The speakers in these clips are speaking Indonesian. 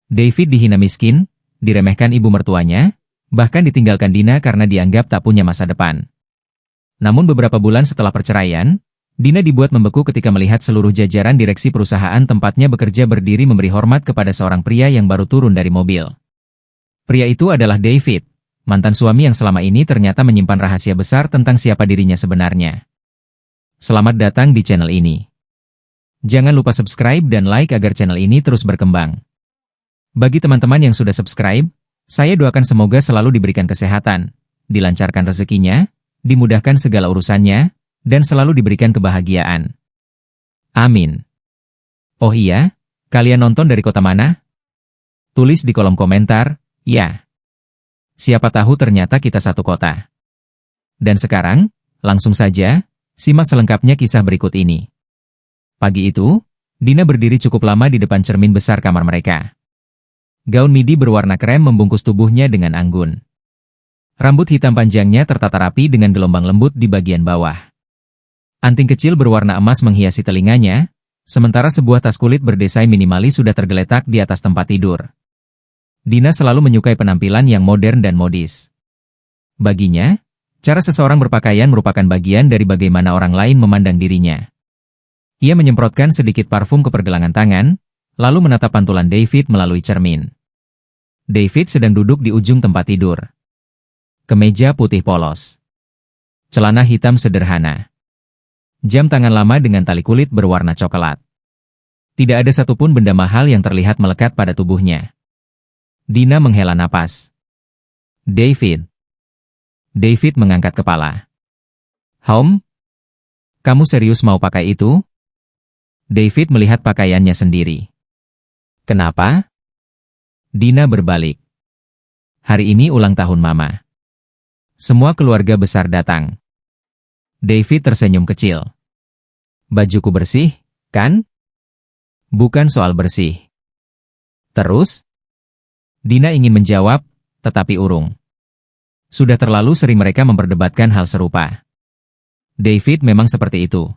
David dihina miskin, diremehkan ibu mertuanya, bahkan ditinggalkan Dina karena dianggap tak punya masa depan. Namun beberapa bulan setelah perceraian, Dina dibuat membeku ketika melihat seluruh jajaran direksi perusahaan tempatnya bekerja berdiri memberi hormat kepada seorang pria yang baru turun dari mobil. Pria itu adalah David, mantan suami yang selama ini ternyata menyimpan rahasia besar tentang siapa dirinya sebenarnya. Selamat datang di channel ini. Jangan lupa subscribe dan like agar channel ini terus berkembang. Bagi teman-teman yang sudah subscribe, saya doakan semoga selalu diberikan kesehatan, dilancarkan rezekinya, dimudahkan segala urusannya, dan selalu diberikan kebahagiaan. Amin. Oh iya, kalian nonton dari kota mana? Tulis di kolom komentar, ya. Siapa tahu ternyata kita satu kota. Dan sekarang, langsung saja, simak selengkapnya kisah berikut ini. Pagi itu, Dina berdiri cukup lama di depan cermin besar kamar mereka. Gaun midi berwarna krem membungkus tubuhnya dengan anggun. Rambut hitam panjangnya tertata rapi dengan gelombang lembut di bagian bawah. Anting kecil berwarna emas menghiasi telinganya, sementara sebuah tas kulit berdesain minimalis sudah tergeletak di atas tempat tidur. Dina selalu menyukai penampilan yang modern dan modis. Baginya, cara seseorang berpakaian merupakan bagian dari bagaimana orang lain memandang dirinya. Ia menyemprotkan sedikit parfum ke pergelangan tangan, lalu menatap pantulan David melalui cermin. David sedang duduk di ujung tempat tidur. Kemeja putih polos. Celana hitam sederhana. Jam tangan lama dengan tali kulit berwarna coklat. Tidak ada satupun benda mahal yang terlihat melekat pada tubuhnya. Dina menghela napas. David. David mengangkat kepala. Kamu serius mau pakai itu? David melihat pakaiannya sendiri. Kenapa? Dina berbalik. Hari ini ulang tahun Mama. Semua keluarga besar datang. David tersenyum kecil. Bajuku bersih, kan? Bukan soal bersih. Terus? Dina ingin menjawab, tetapi urung. Sudah terlalu sering mereka memperdebatkan hal serupa. David memang seperti itu.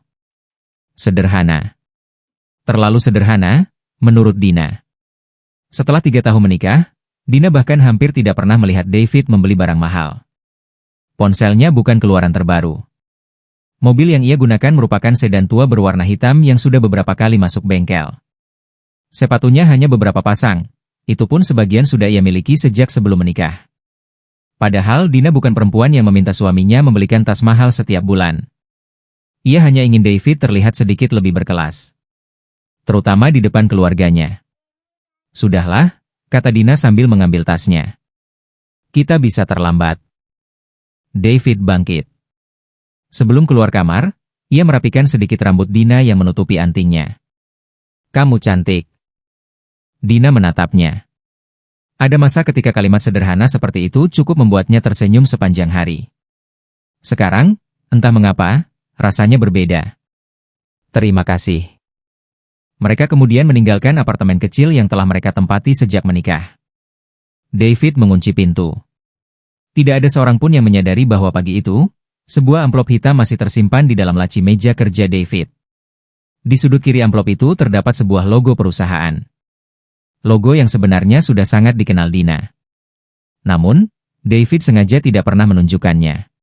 Sederhana. Terlalu sederhana, menurut Dina. Setelah 3 tahun menikah, Dina bahkan hampir tidak pernah melihat David membeli barang mahal. Ponselnya bukan keluaran terbaru. Mobil yang ia gunakan merupakan sedan tua berwarna hitam yang sudah beberapa kali masuk bengkel. Sepatunya hanya beberapa pasang, itu pun sebagian sudah ia miliki sejak sebelum menikah. Padahal Dina bukan perempuan yang meminta suaminya membelikan tas mahal setiap bulan. Ia hanya ingin David terlihat sedikit lebih berkelas. Terutama di depan keluarganya. Sudahlah, kata Dina sambil mengambil tasnya. Kita bisa terlambat. David bangkit. Sebelum keluar kamar, ia merapikan sedikit rambut Dina yang menutupi antingnya. Kamu cantik. Dina menatapnya. Ada masa ketika kalimat sederhana seperti itu cukup membuatnya tersenyum sepanjang hari. Sekarang, entah mengapa, rasanya berbeda. Terima kasih. Mereka kemudian meninggalkan apartemen kecil yang telah mereka tempati sejak menikah. David mengunci pintu. Tidak ada seorang pun yang menyadari bahwa pagi itu, sebuah amplop hitam masih tersimpan di dalam laci meja kerja David. Di sudut kiri amplop itu terdapat sebuah logo perusahaan. Logo yang sebenarnya sudah sangat dikenal Dina. Namun, David sengaja tidak pernah menunjukkannya.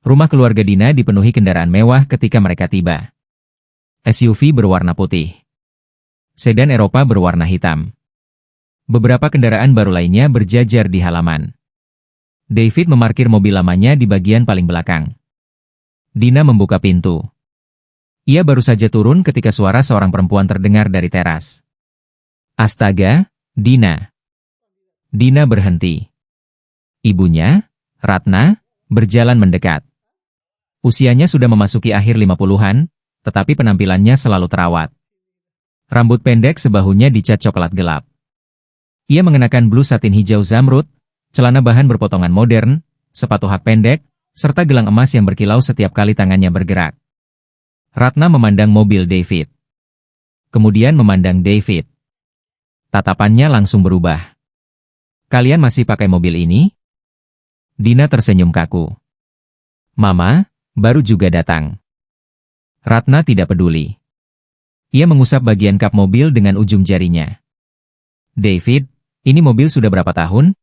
Rumah keluarga Dina dipenuhi kendaraan mewah ketika mereka tiba. SUV berwarna putih. Sedan Eropa berwarna hitam. Beberapa kendaraan baru lainnya berjajar di halaman. David memarkir mobil lamanya di bagian paling belakang. Dina membuka pintu. Ia baru saja turun ketika suara seorang perempuan terdengar dari teras. Astaga, Dina. Dina berhenti. Ibunya, Ratna, berjalan mendekat. Usianya sudah memasuki akhir 50-an, tetapi penampilannya selalu terawat. Rambut pendek sebahunya dicat coklat gelap. Ia mengenakan blus satin hijau zamrud, celana bahan berpotongan modern, sepatu hak pendek, serta gelang emas yang berkilau setiap kali tangannya bergerak. Ratna memandang mobil David. Kemudian memandang David. Tatapannya langsung berubah. Kalian masih pakai mobil ini? Dina tersenyum kaku. Mama, baru juga datang. Ratna tidak peduli. Ia mengusap bagian kap mobil dengan ujung jarinya. David, ini mobil sudah berapa tahun?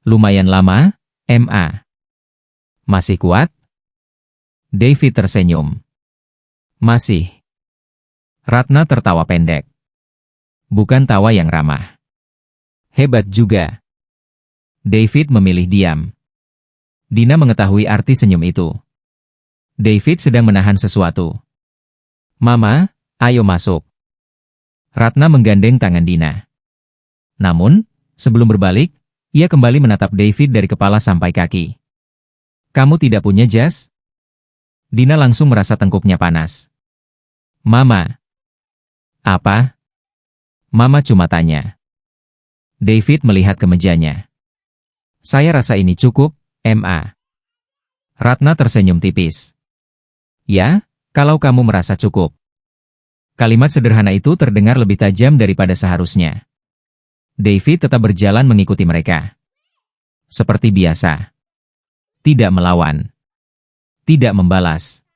Lumayan lama, Ma. Masih kuat? David tersenyum. Masih. Ratna tertawa pendek. Bukan tawa yang ramah. Hebat juga. David memilih diam. Dina mengetahui arti senyum itu. David sedang menahan sesuatu. Mama, ayo masuk. Ratna menggandeng tangan Dina. Namun, sebelum berbalik, ia kembali menatap David dari kepala sampai kaki. Kamu tidak punya jas? Dina langsung merasa tengkuknya panas. Mama. Apa? Mama cuma tanya. David melihat ke mejanya. Saya rasa ini cukup, Ma. Ratna tersenyum tipis. Ya, kalau kamu merasa cukup. Kalimat sederhana itu terdengar lebih tajam daripada seharusnya. David tetap berjalan mengikuti mereka. Seperti biasa. Tidak melawan. Tidak membalas.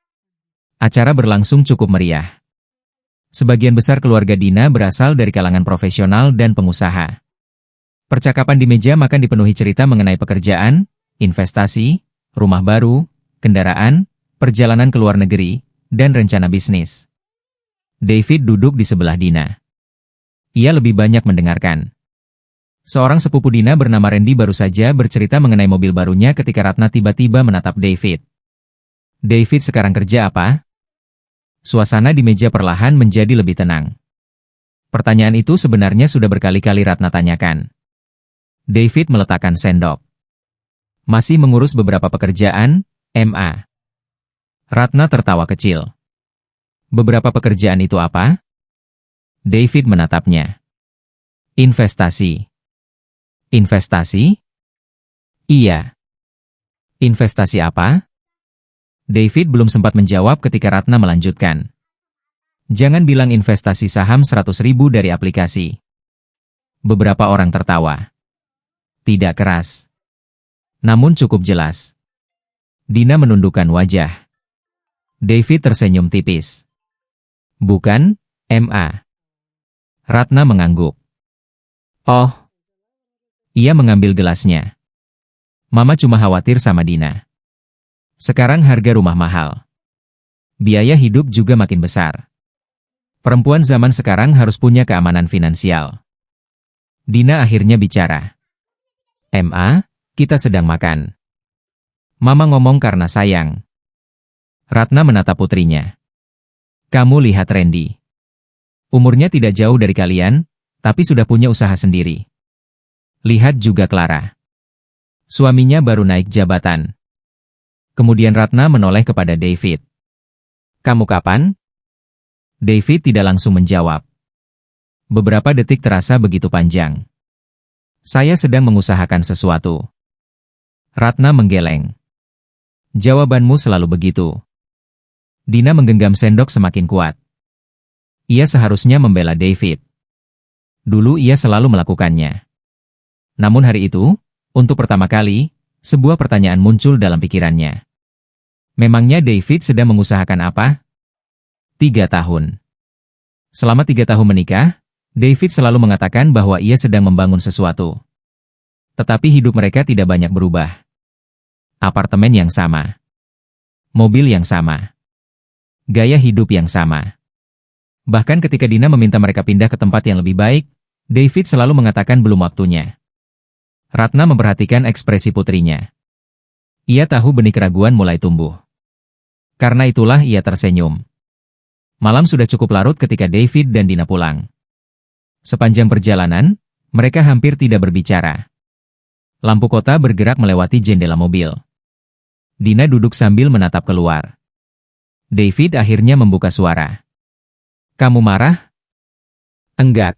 Acara berlangsung cukup meriah. Sebagian besar keluarga Dina berasal dari kalangan profesional dan pengusaha. Percakapan di meja makan dipenuhi cerita mengenai pekerjaan, investasi, rumah baru, kendaraan, perjalanan ke luar negeri, dan rencana bisnis. David duduk di sebelah Dina. Ia lebih banyak mendengarkan. Seorang sepupu Dina bernama Randy baru saja bercerita mengenai mobil barunya ketika Ratna tiba-tiba menatap David. David sekarang kerja apa? Suasana di meja perlahan menjadi lebih tenang. Pertanyaan itu sebenarnya sudah berkali-kali Ratna tanyakan. David meletakkan sendok. Masih mengurus beberapa pekerjaan, Ma. Ratna tertawa kecil. Beberapa pekerjaan itu apa? David menatapnya. Investasi. Investasi? Iya. Investasi apa? David belum sempat menjawab ketika Ratna melanjutkan. Jangan bilang investasi saham 100.000 dari aplikasi. Beberapa orang tertawa. Tidak keras. Namun cukup jelas. Dina menundukkan wajah. David tersenyum tipis. Bukan, Ma. Ratna mengangguk. Oh. Ia mengambil gelasnya. Mama cuma khawatir sama Dina. Sekarang harga rumah mahal. Biaya hidup juga makin besar. Perempuan zaman sekarang harus punya keamanan finansial. Dina akhirnya bicara. Ma, kita sedang makan. Mama ngomong karena sayang. Ratna menatap putrinya. Kamu lihat Randy. Umurnya tidak jauh dari kalian, tapi sudah punya usaha sendiri. Lihat juga Clara. Suaminya baru naik jabatan. Kemudian Ratna menoleh kepada David. Kamu kapan? David tidak langsung menjawab. Beberapa detik terasa begitu panjang. Saya sedang mengusahakan sesuatu. Ratna menggeleng. Jawabanmu selalu begitu. Dina menggenggam sendok semakin kuat. Ia seharusnya membela David. Dulu ia selalu melakukannya. Namun hari itu, untuk pertama kali, sebuah pertanyaan muncul dalam pikirannya. Memangnya David sedang mengusahakan apa? 3 tahun. Selama 3 tahun menikah, David selalu mengatakan bahwa ia sedang membangun sesuatu. Tetapi hidup mereka tidak banyak berubah. Apartemen yang sama. Mobil yang sama. Gaya hidup yang sama. Bahkan ketika Dina meminta mereka pindah ke tempat yang lebih baik, David selalu mengatakan belum waktunya. Ratna memperhatikan ekspresi putrinya. Ia tahu benih keraguan mulai tumbuh. Karena itulah ia tersenyum. Malam sudah cukup larut ketika David dan Dina pulang. Sepanjang perjalanan, mereka hampir tidak berbicara. Lampu kota bergerak melewati jendela mobil. Dina duduk sambil menatap keluar. David akhirnya membuka suara. Kamu marah? Enggak.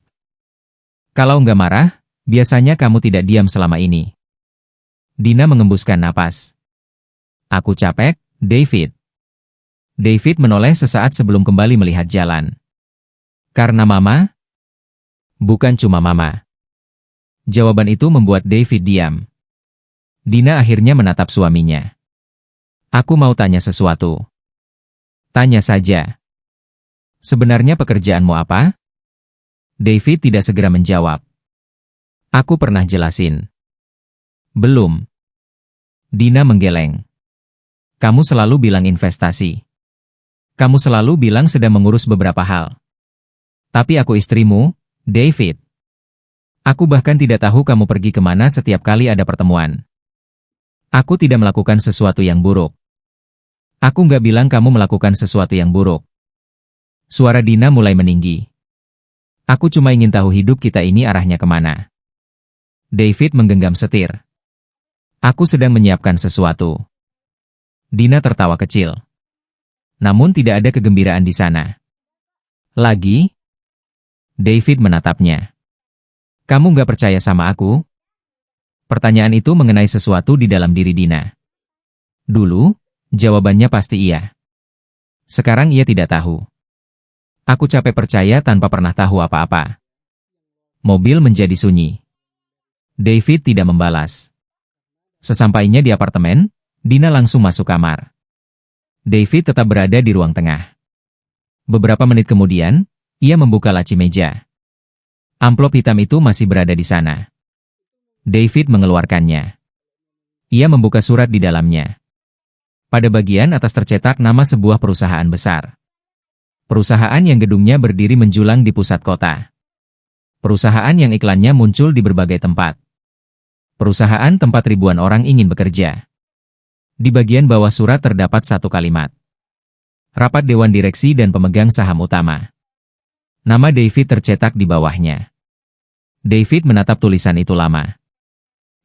Kalau enggak marah, biasanya kamu tidak diam selama ini. Dina mengembuskan napas. Aku capek, David. David menoleh sesaat sebelum kembali melihat jalan. Karena Mama? Bukan cuma Mama. Jawaban itu membuat David diam. Dina akhirnya menatap suaminya. Aku mau tanya sesuatu. Tanya saja. Sebenarnya pekerjaanmu apa? David tidak segera menjawab. Aku pernah jelasin. Belum. Dina menggeleng. Kamu selalu bilang investasi. Kamu selalu bilang sedang mengurus beberapa hal. Tapi aku istrimu, David. Aku bahkan tidak tahu kamu pergi kemana setiap kali ada pertemuan. Aku tidak melakukan sesuatu yang buruk. Aku nggak bilang kamu melakukan sesuatu yang buruk. Suara Dina mulai meninggi. Aku cuma ingin tahu hidup kita ini arahnya kemana. David menggenggam setir. Aku sedang menyiapkan sesuatu. Dina tertawa kecil. Namun tidak ada kegembiraan di sana. Lagi? David menatapnya. Kamu nggak percaya sama aku? Pertanyaan itu mengenai sesuatu di dalam diri Dina. Dulu, jawabannya pasti iya. Sekarang ia tidak tahu. Aku capek percaya tanpa pernah tahu apa-apa. Mobil menjadi sunyi. David tidak membalas. Sesampainya di apartemen, Dina langsung masuk kamar. David tetap berada di ruang tengah. Beberapa menit kemudian, ia membuka laci meja. Amplop hitam itu masih berada di sana. David mengeluarkannya. Ia membuka surat di dalamnya. Pada bagian atas tercetak nama sebuah perusahaan besar. Perusahaan yang gedungnya berdiri menjulang di pusat kota. Perusahaan yang iklannya muncul di berbagai tempat. Perusahaan tempat ribuan orang ingin bekerja. Di bagian bawah surat terdapat satu kalimat. Rapat Dewan Direksi dan pemegang saham utama. Nama David tercetak di bawahnya. David menatap tulisan itu lama.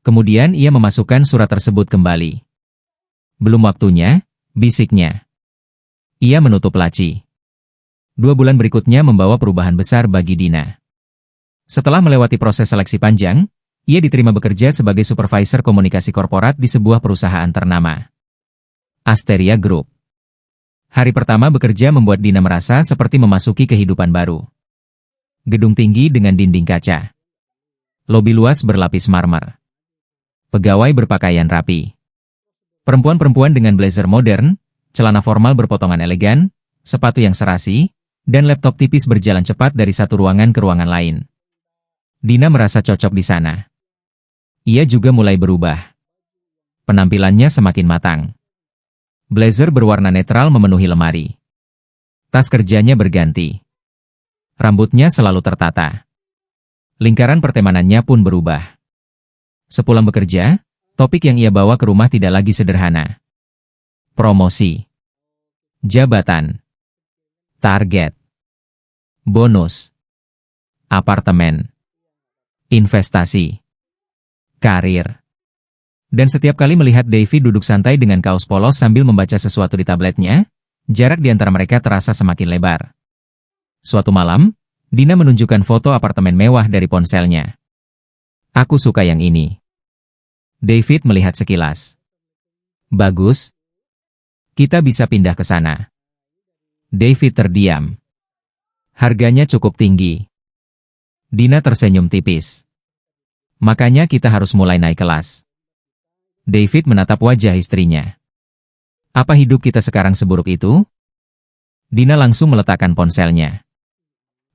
Kemudian ia memasukkan surat tersebut kembali. Belum waktunya, bisiknya. Ia menutup laci. 2 bulan berikutnya membawa perubahan besar bagi Dina. Setelah melewati proses seleksi panjang, ia diterima bekerja sebagai supervisor komunikasi korporat di sebuah perusahaan ternama. Asteria Group. Hari pertama bekerja membuat Dina merasa seperti memasuki kehidupan baru. Gedung tinggi dengan dinding kaca. Lobi luas berlapis marmer. Pegawai berpakaian rapi. Perempuan-perempuan dengan blazer modern, celana formal berpotongan elegan, sepatu yang serasi, dan laptop tipis berjalan cepat dari satu ruangan ke ruangan lain. Dina merasa cocok di sana. Ia juga mulai berubah. Penampilannya semakin matang. Blazer berwarna netral memenuhi lemari. Tas kerjanya berganti. Rambutnya selalu tertata. Lingkaran pertemanannya pun berubah. Sepulang bekerja, topik yang ia bawa ke rumah tidak lagi sederhana. Promosi. Jabatan. Target. Bonus. Apartemen. Investasi. Karir. Dan setiap kali melihat David duduk santai dengan kaos polos sambil membaca sesuatu di tabletnya, jarak di antara mereka terasa semakin lebar. Suatu malam, Dina menunjukkan foto apartemen mewah dari ponselnya. Aku suka yang ini. David melihat sekilas. Bagus. Kita bisa pindah ke sana. David terdiam. Harganya cukup tinggi. Dina tersenyum tipis. Makanya kita harus mulai naik kelas. David menatap wajah istrinya. Apa hidup kita sekarang seburuk itu? Dina langsung meletakkan ponselnya.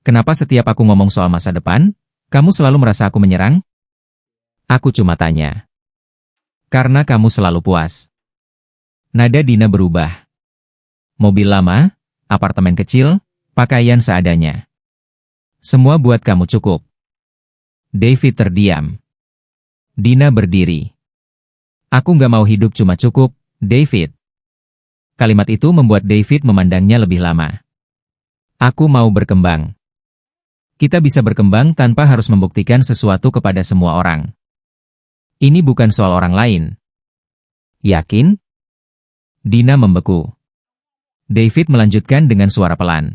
Kenapa setiap aku ngomong soal masa depan, kamu selalu merasa aku menyerang? Aku cuma tanya. Karena kamu selalu puas. Nada Dina berubah. Mobil lama, apartemen kecil, pakaian seadanya. Semua buat kamu cukup. David terdiam. Dina berdiri. Aku nggak mau hidup cuma cukup, David. Kalimat itu membuat David memandangnya lebih lama. Aku mau berkembang. Kita bisa berkembang tanpa harus membuktikan sesuatu kepada semua orang. Ini bukan soal orang lain. Yakin? Dina membeku. David melanjutkan dengan suara pelan.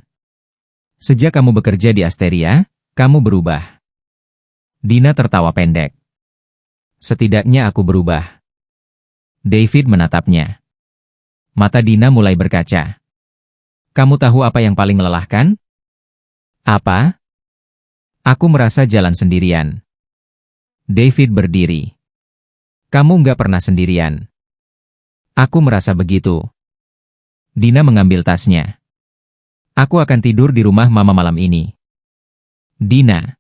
Sejak kamu bekerja di Asteria, kamu berubah. Dina tertawa pendek. Setidaknya aku berubah. David menatapnya. Mata Dina mulai berkaca. Kamu tahu apa yang paling melelahkan? Apa? Aku merasa jalan sendirian. David berdiri. Kamu nggak pernah sendirian. Aku merasa begitu. Dina mengambil tasnya. Aku akan tidur di rumah Mama malam ini. Dina.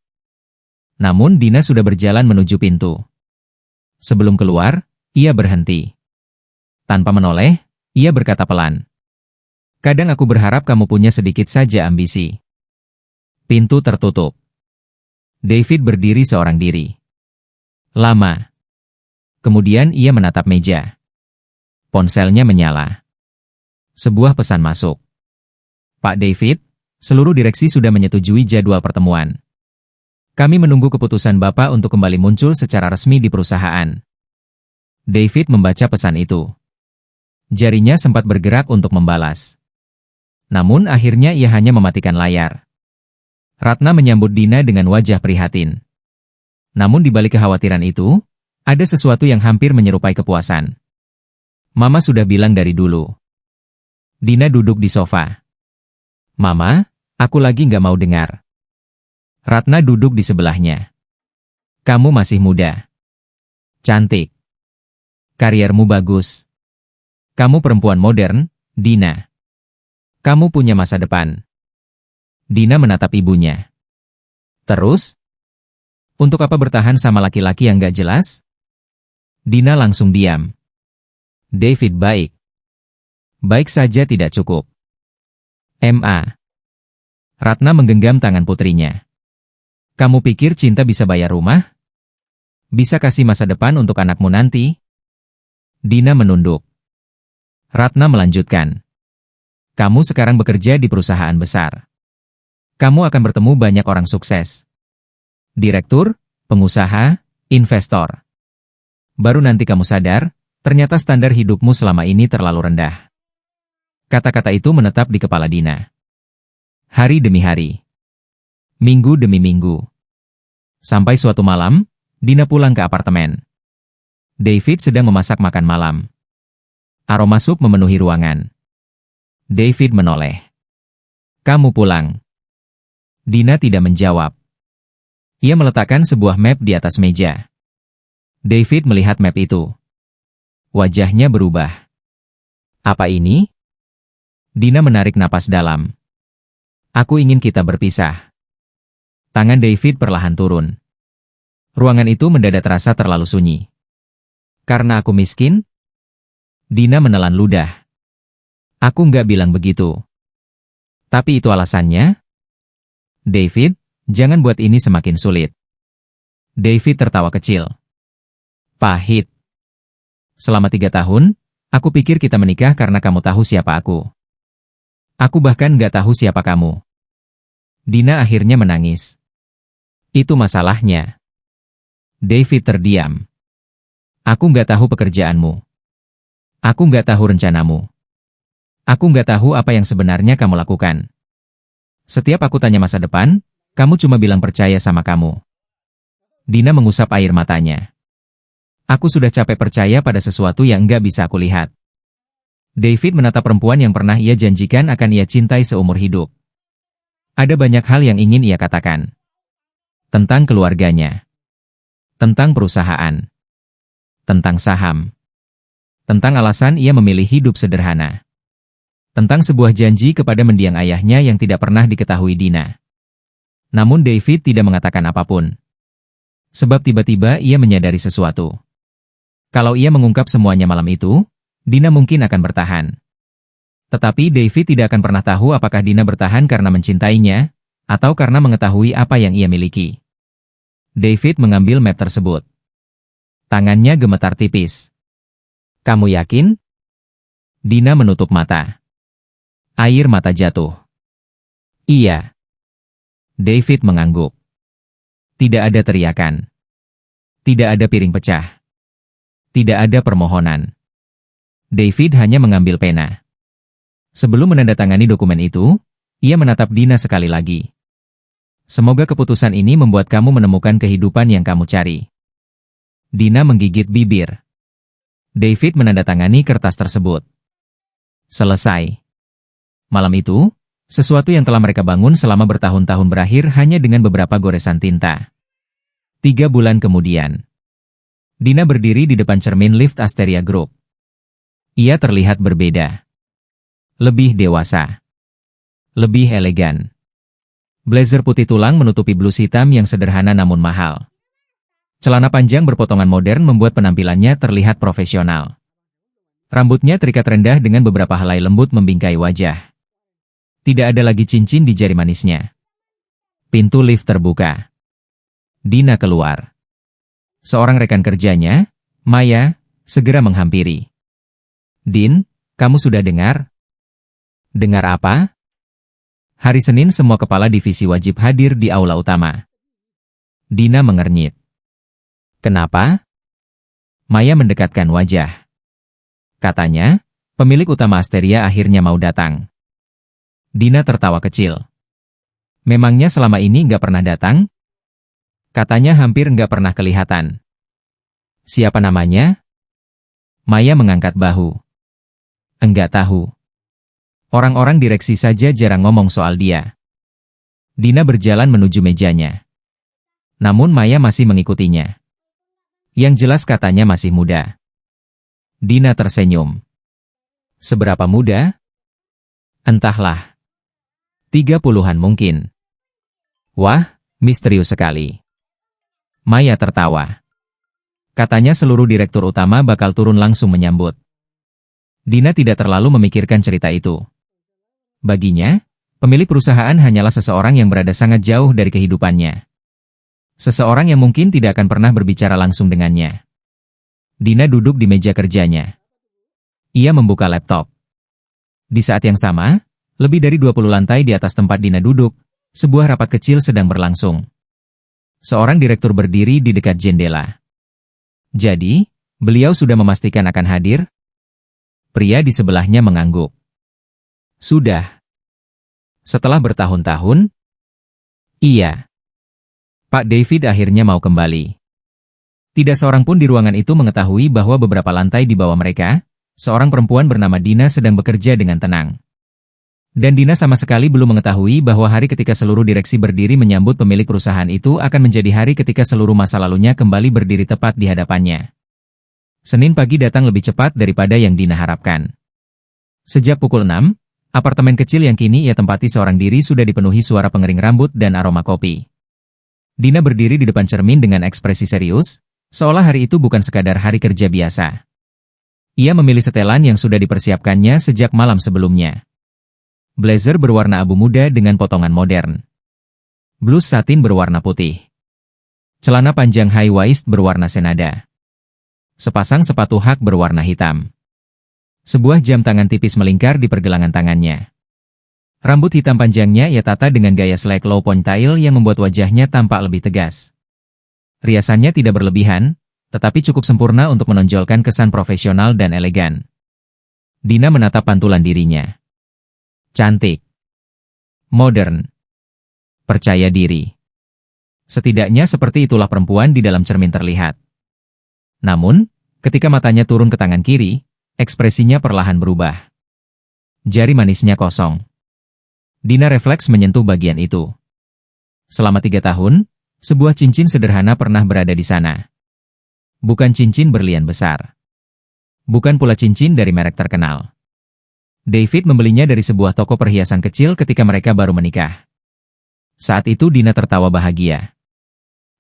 Namun Dina sudah berjalan menuju pintu. Sebelum keluar, ia berhenti. Tanpa menoleh, ia berkata pelan. Kadang aku berharap kamu punya sedikit saja ambisi. Pintu tertutup. David berdiri seorang diri. Lama. Kemudian ia menatap meja. Ponselnya menyala. Sebuah pesan masuk. Pak David, seluruh direksi sudah menyetujui jadwal pertemuan. Kami menunggu keputusan Bapak untuk kembali muncul secara resmi di perusahaan. David membaca pesan itu. Jarinya sempat bergerak untuk membalas. Namun akhirnya ia hanya mematikan layar. Ratna menyambut Dina dengan wajah prihatin. Namun di balik kekhawatiran itu, ada sesuatu yang hampir menyerupai kepuasan. Mama sudah bilang dari dulu. Dina duduk di sofa. Mama, aku lagi nggak mau dengar. Ratna duduk di sebelahnya. Kamu masih muda. Cantik. Kariermu bagus. Kamu perempuan modern, Dina. Kamu punya masa depan. Dina menatap ibunya. Terus? Untuk apa bertahan sama laki-laki yang gak jelas? Dina langsung diam. David baik. Baik saja tidak cukup. Ma. Ratna menggenggam tangan putrinya. Kamu pikir cinta bisa bayar rumah? Bisa kasih masa depan untuk anakmu nanti? Dina menunduk. Ratna melanjutkan. Kamu sekarang bekerja di perusahaan besar. Kamu akan bertemu banyak orang sukses. Direktur, pengusaha, investor. Baru nanti kamu sadar, ternyata standar hidupmu selama ini terlalu rendah. Kata-kata itu menetap di kepala Dina. Hari demi hari. Minggu demi minggu. Sampai suatu malam, Dina pulang ke apartemen. David sedang memasak makan malam. Aroma sup memenuhi ruangan. David menoleh. Kamu pulang. Dina tidak menjawab. Ia meletakkan sebuah map di atas meja. David melihat map itu. Wajahnya berubah. Apa ini? Dina menarik napas dalam. Aku ingin kita berpisah. Tangan David perlahan turun. Ruangan itu mendadak terasa terlalu sunyi. Karena aku miskin? Dina menelan ludah. Aku nggak bilang begitu. Tapi itu alasannya? David, jangan buat ini semakin sulit. David tertawa kecil. Pahit. Selama 3 tahun, aku pikir kita menikah karena kamu tahu siapa aku. Aku bahkan nggak tahu siapa kamu. Dina akhirnya menangis. Itu masalahnya. David terdiam. Aku nggak tahu pekerjaanmu. Aku nggak tahu rencanamu. Aku nggak tahu apa yang sebenarnya kamu lakukan. Setiap aku tanya masa depan, kamu cuma bilang percaya sama kamu. Dina mengusap air matanya. Aku sudah capek percaya pada sesuatu yang nggak bisa aku lihat. David menatap perempuan yang pernah ia janjikan akan ia cintai seumur hidup. Ada banyak hal yang ingin ia katakan. Tentang keluarganya. Tentang perusahaan. Tentang saham. Tentang alasan ia memilih hidup sederhana. Tentang sebuah janji kepada mendiang ayahnya yang tidak pernah diketahui Dina. Namun David tidak mengatakan apapun. Sebab tiba-tiba ia menyadari sesuatu. Kalau ia mengungkap semuanya malam itu, Dina mungkin akan bertahan. Tetapi David tidak akan pernah tahu apakah Dina bertahan karena mencintainya, atau karena mengetahui apa yang ia miliki. David mengambil map tersebut. Tangannya gemetar tipis. Kamu yakin? Dina menutup mata. Air mata jatuh. Iya. David mengangguk. Tidak ada teriakan. Tidak ada piring pecah. Tidak ada permohonan. David hanya mengambil pena. Sebelum menandatangani dokumen itu, ia menatap Dina sekali lagi. Semoga keputusan ini membuat kamu menemukan kehidupan yang kamu cari. Dina menggigit bibir. David menandatangani kertas tersebut. Selesai. Malam itu, sesuatu yang telah mereka bangun selama bertahun-tahun berakhir hanya dengan beberapa goresan tinta. 3 bulan kemudian. Dina berdiri di depan cermin lift Asteria Group. Ia terlihat berbeda. Lebih dewasa. Lebih elegan. Blazer putih tulang menutupi blus hitam yang sederhana namun mahal. Celana panjang berpotongan modern membuat penampilannya terlihat profesional. Rambutnya terikat rendah dengan beberapa helai lembut membingkai wajah. Tidak ada lagi cincin di jari manisnya. Pintu lift terbuka. Dina keluar. Seorang rekan kerjanya, Maya, segera menghampiri. "Din, kamu sudah dengar?" "Dengar apa?" Hari Senin semua kepala divisi wajib hadir di aula utama. Dina mengernyit. "Kenapa?" Maya mendekatkan wajah. Katanya, pemilik utama Asteria akhirnya mau datang. Dina tertawa kecil. "Memangnya selama ini nggak pernah datang?" Katanya hampir nggak pernah kelihatan. "Siapa namanya?" Maya mengangkat bahu. "Enggak tahu. Orang-orang direksi saja jarang ngomong soal dia." Dina berjalan menuju mejanya. Namun Maya masih mengikutinya. Yang jelas katanya masih muda. Dina tersenyum. "Seberapa muda?" "Entahlah. 30-an mungkin." "Wah, misterius sekali." Maya tertawa. Katanya seluruh direktur utama bakal turun langsung menyambut. Dina tidak terlalu memikirkan cerita itu. Baginya, pemilik perusahaan hanyalah seseorang yang berada sangat jauh dari kehidupannya. Seseorang yang mungkin tidak akan pernah berbicara langsung dengannya. Dina duduk di meja kerjanya. Ia membuka laptop. Di saat yang sama, lebih dari 20 lantai di atas tempat Dina duduk, sebuah rapat kecil sedang berlangsung. Seorang direktur berdiri di dekat jendela. "Jadi, beliau sudah memastikan akan hadir?" Pria di sebelahnya mengangguk. "Sudah." "Setelah bertahun-tahun?" "Iya." Pak David akhirnya mau kembali. Tidak seorang pun di ruangan itu mengetahui bahwa beberapa lantai di bawah mereka, seorang perempuan bernama Dina sedang bekerja dengan tenang. Dan Dina sama sekali belum mengetahui bahwa hari ketika seluruh direksi berdiri menyambut pemilik perusahaan itu akan menjadi hari ketika seluruh masa lalunya kembali berdiri tepat di hadapannya. Senin pagi datang lebih cepat daripada yang Dina harapkan. Sejak pukul 6, apartemen kecil yang kini ia tempati seorang diri sudah dipenuhi suara pengering rambut dan aroma kopi. Dina berdiri di depan cermin dengan ekspresi serius, seolah hari itu bukan sekadar hari kerja biasa. Ia memilih setelan yang sudah dipersiapkannya sejak malam sebelumnya. Blazer berwarna abu muda dengan potongan modern. Blus satin berwarna putih. Celana panjang high waist berwarna senada. Sepasang sepatu hak berwarna hitam. Sebuah jam tangan tipis melingkar di pergelangan tangannya. Rambut hitam panjangnya ia tata dengan gaya slack low ponytail yang membuat wajahnya tampak lebih tegas. Riasannya tidak berlebihan, tetapi cukup sempurna untuk menonjolkan kesan profesional dan elegan. Dina menatap pantulan dirinya. Cantik. Modern. Percaya diri. Setidaknya seperti itulah perempuan di dalam cermin terlihat. Namun, ketika matanya turun ke tangan kiri, ekspresinya perlahan berubah. Jari manisnya kosong. Dina refleks menyentuh bagian itu. Selama 3 tahun, sebuah cincin sederhana pernah berada di sana. Bukan cincin berlian besar. Bukan pula cincin dari merek terkenal. David membelinya dari sebuah toko perhiasan kecil ketika mereka baru menikah. Saat itu Dina tertawa bahagia.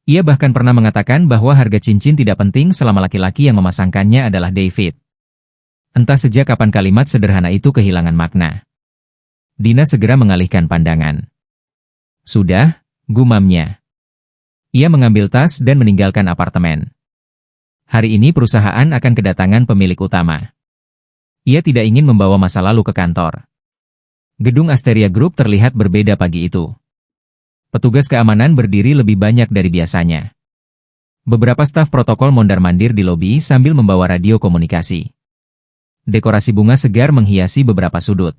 Ia bahkan pernah mengatakan bahwa harga cincin tidak penting selama laki-laki yang memasangkannya adalah David. Entah sejak kapan kalimat sederhana itu kehilangan makna. Dina segera mengalihkan pandangan. "Sudah," gumamnya. Ia mengambil tas dan meninggalkan apartemen. Hari ini perusahaan akan kedatangan pemilik utama. Ia tidak ingin membawa masa lalu ke kantor. Gedung Asteria Group terlihat berbeda pagi itu. Petugas keamanan berdiri lebih banyak dari biasanya. Beberapa staf protokol mondar-mandir di lobi sambil membawa radio komunikasi. Dekorasi bunga segar menghiasi beberapa sudut.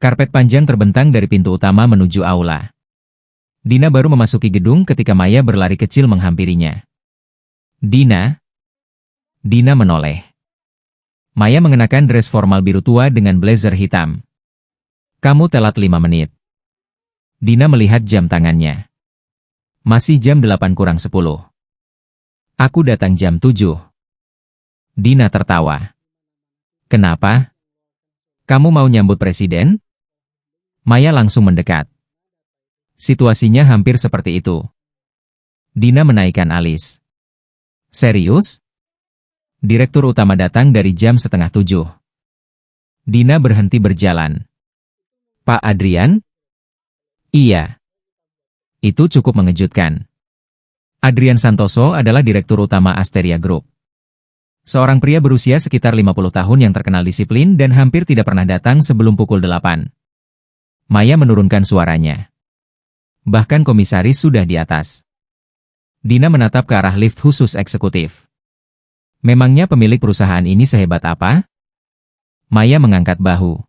Karpet panjang terbentang dari pintu utama menuju aula. Dina baru memasuki gedung ketika Maya berlari kecil menghampirinya. "Dina?" Dina menoleh. Maya mengenakan dress formal biru tua dengan blazer hitam. "Kamu telat 5 menit." Dina melihat jam tangannya. "Masih jam 8 kurang 10. Aku datang jam 7. Dina tertawa. "Kenapa? Kamu mau nyambut presiden?" Maya langsung mendekat. Situasinya hampir seperti itu. Dina menaikkan alis. Serius? Direktur utama datang dari jam 6:30. Dina berhenti berjalan. Pak Adrian? Iya. Itu cukup mengejutkan. Adrian Santoso adalah direktur utama Asteria Group. Seorang pria berusia sekitar 50 tahun yang terkenal disiplin dan hampir tidak pernah datang sebelum pukul 8. Maya menurunkan suaranya. Bahkan komisaris sudah di atas. Dina menatap ke arah lift khusus eksekutif. Memangnya pemilik perusahaan ini sehebat apa? Maya mengangkat bahu.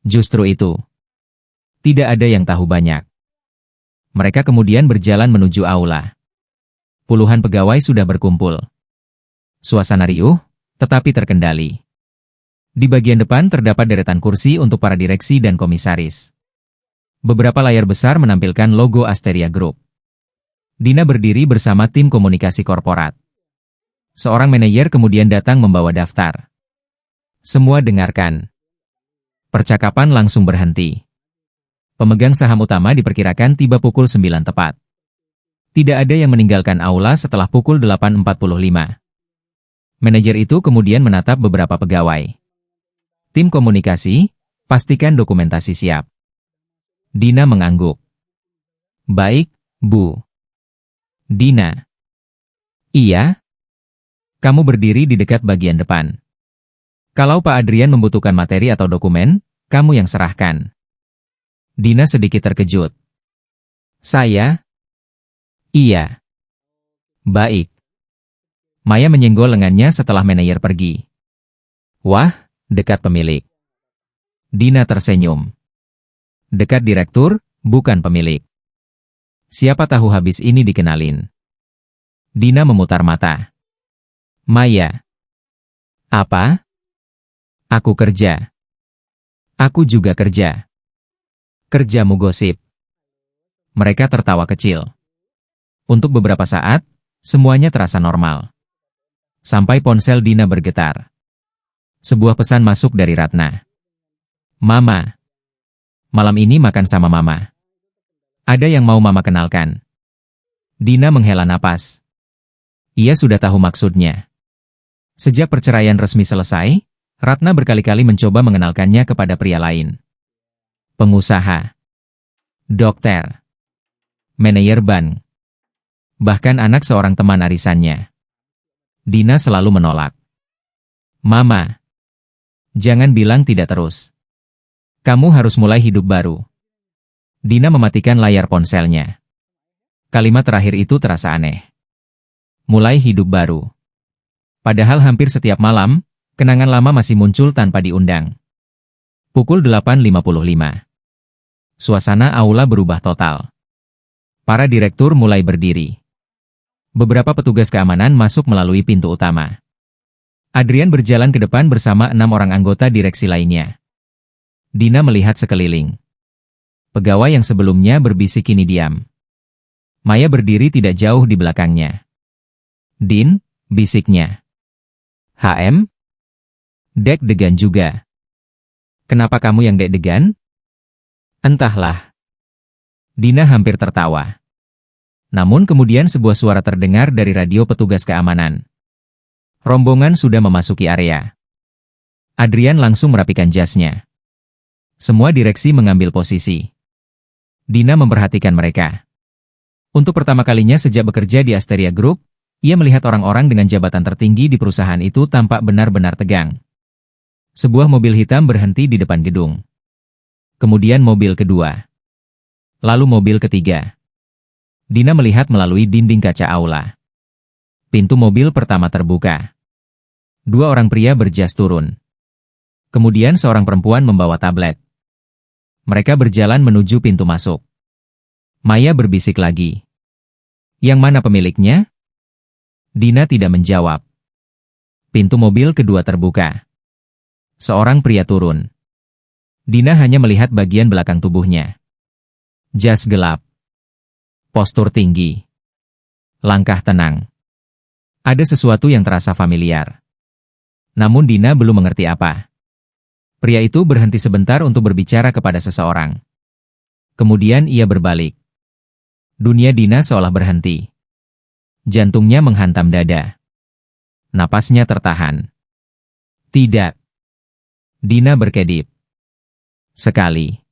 Justru itu. Tidak ada yang tahu banyak. Mereka kemudian berjalan menuju aula. Puluhan pegawai sudah berkumpul. Suasana riuh, tetapi terkendali. Di bagian depan terdapat deretan kursi untuk para direksi dan komisaris. Beberapa layar besar menampilkan logo Asteria Group. Dina berdiri bersama tim komunikasi korporat. Seorang manajer kemudian datang membawa daftar. Semua dengarkan. Percakapan langsung berhenti. Pemegang saham utama diperkirakan tiba pukul 9 tepat. Tidak ada yang meninggalkan aula setelah pukul 8.45. Manajer itu kemudian menatap beberapa pegawai. Tim komunikasi, pastikan dokumentasi siap. Dina mengangguk. Baik, Bu. Dina. Iya? Kamu berdiri di dekat bagian depan. Kalau Pak Adrian membutuhkan materi atau dokumen, kamu yang serahkan. Dina sedikit terkejut. Saya? Iya. Baik. Maya menyenggol lengannya setelah manajer pergi. Wah, dekat pemilik. Dina tersenyum. Dekat direktur, bukan pemilik. Siapa tahu habis ini dikenalin. Dina memutar mata. Maya. Apa? Aku kerja. Aku juga kerja. Kerjamu gosip. Mereka tertawa kecil. Untuk beberapa saat, semuanya terasa normal. Sampai ponsel Dina bergetar. Sebuah pesan masuk dari Ratna. Mama. Malam ini makan sama Mama. Ada yang mau Mama kenalkan. Dina menghela napas. Ia sudah tahu maksudnya. Sejak perceraian resmi selesai, Ratna berkali-kali mencoba mengenalkannya kepada pria lain. Pengusaha. Dokter. Manajer bank. Bahkan anak seorang teman arisannya. Dina selalu menolak. Mama. Jangan bilang tidak terus. Kamu harus mulai hidup baru. Dina mematikan layar ponselnya. Kalimat terakhir itu terasa aneh. Mulai hidup baru. Padahal hampir setiap malam, kenangan lama masih muncul tanpa diundang. Pukul 8.55. Suasana aula berubah total. Para direktur mulai berdiri. Beberapa petugas keamanan masuk melalui pintu utama. Adrian berjalan ke depan bersama 6 orang anggota direksi lainnya. Dina melihat sekeliling. Pegawai yang sebelumnya berbisik kini diam. Maya berdiri tidak jauh di belakangnya. Din, bisiknya. HM? Deg-degan juga. Kenapa kamu yang deg-degan? Entahlah. Dina hampir tertawa. Namun kemudian sebuah suara terdengar dari radio petugas keamanan. Rombongan sudah memasuki area. Adrian langsung merapikan jasnya. Semua direksi mengambil posisi. Dina memperhatikan mereka. Untuk pertama kalinya sejak bekerja di Asteria Group, ia melihat orang-orang dengan jabatan tertinggi di perusahaan itu tampak benar-benar tegang. Sebuah mobil hitam berhenti di depan gedung. Kemudian mobil kedua. Lalu mobil ketiga. Dina melihat melalui dinding kaca aula. Pintu mobil pertama terbuka. 2 orang pria berjas turun. Kemudian seorang perempuan membawa tablet. Mereka berjalan menuju pintu masuk. Maya berbisik lagi. Yang mana pemiliknya? Dina tidak menjawab. Pintu mobil kedua terbuka. Seorang pria turun. Dina hanya melihat bagian belakang tubuhnya. Jas gelap. Postur tinggi. Langkah tenang. Ada sesuatu yang terasa familiar. Namun Dina belum mengerti apa. Pria itu berhenti sebentar untuk berbicara kepada seseorang. Kemudian ia berbalik. Dunia Dina seolah berhenti. Jantungnya menghantam dada. Napasnya tertahan. Tidak. Dina berkedip. Sekali.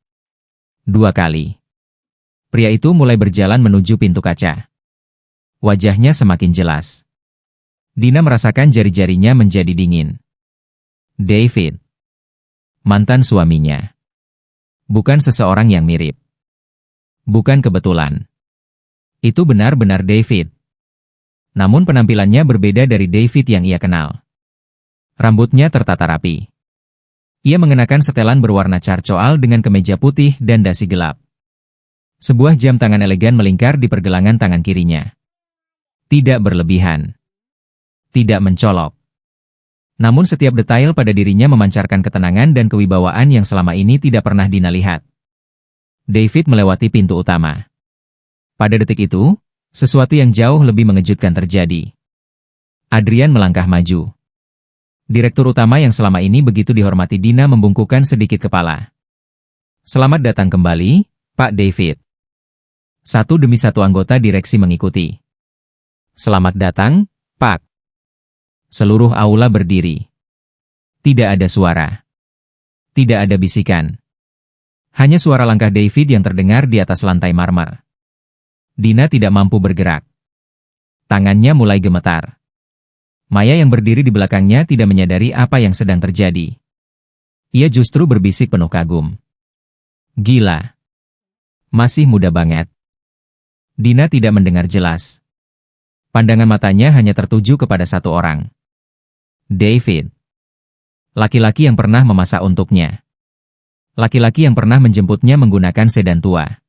Dua kali. Pria itu mulai berjalan menuju pintu kaca. Wajahnya semakin jelas. Dina merasakan jari-jarinya menjadi dingin. David. Mantan suaminya. Bukan seseorang yang mirip. Bukan kebetulan. Itu benar-benar David. Namun penampilannya berbeda dari David yang ia kenal. Rambutnya tertata rapi. Ia mengenakan setelan berwarna carcoal dengan kemeja putih dan dasi gelap. Sebuah jam tangan elegan melingkar di pergelangan tangan kirinya. Tidak berlebihan. Tidak mencolok. Namun setiap detail pada dirinya memancarkan ketenangan dan kewibawaan yang selama ini tidak pernah Dina lihat. David melewati pintu utama. Pada detik itu, sesuatu yang jauh lebih mengejutkan terjadi. Adrian melangkah maju. Direktur utama yang selama ini begitu dihormati Dina membungkukkan sedikit kepala. Selamat datang kembali, Pak David. Satu demi satu anggota direksi mengikuti. Selamat datang, Pak. Seluruh aula berdiri. Tidak ada suara. Tidak ada bisikan. Hanya suara langkah David yang terdengar di atas lantai marmer. Dina tidak mampu bergerak. Tangannya mulai gemetar. Maya yang berdiri di belakangnya tidak menyadari apa yang sedang terjadi. Ia justru berbisik penuh kagum. Gila. Masih muda banget. Dina tidak mendengar jelas. Pandangan matanya hanya tertuju kepada satu orang. David. Laki-laki yang pernah memasak untuknya. Laki-laki yang pernah menjemputnya menggunakan sedan tua.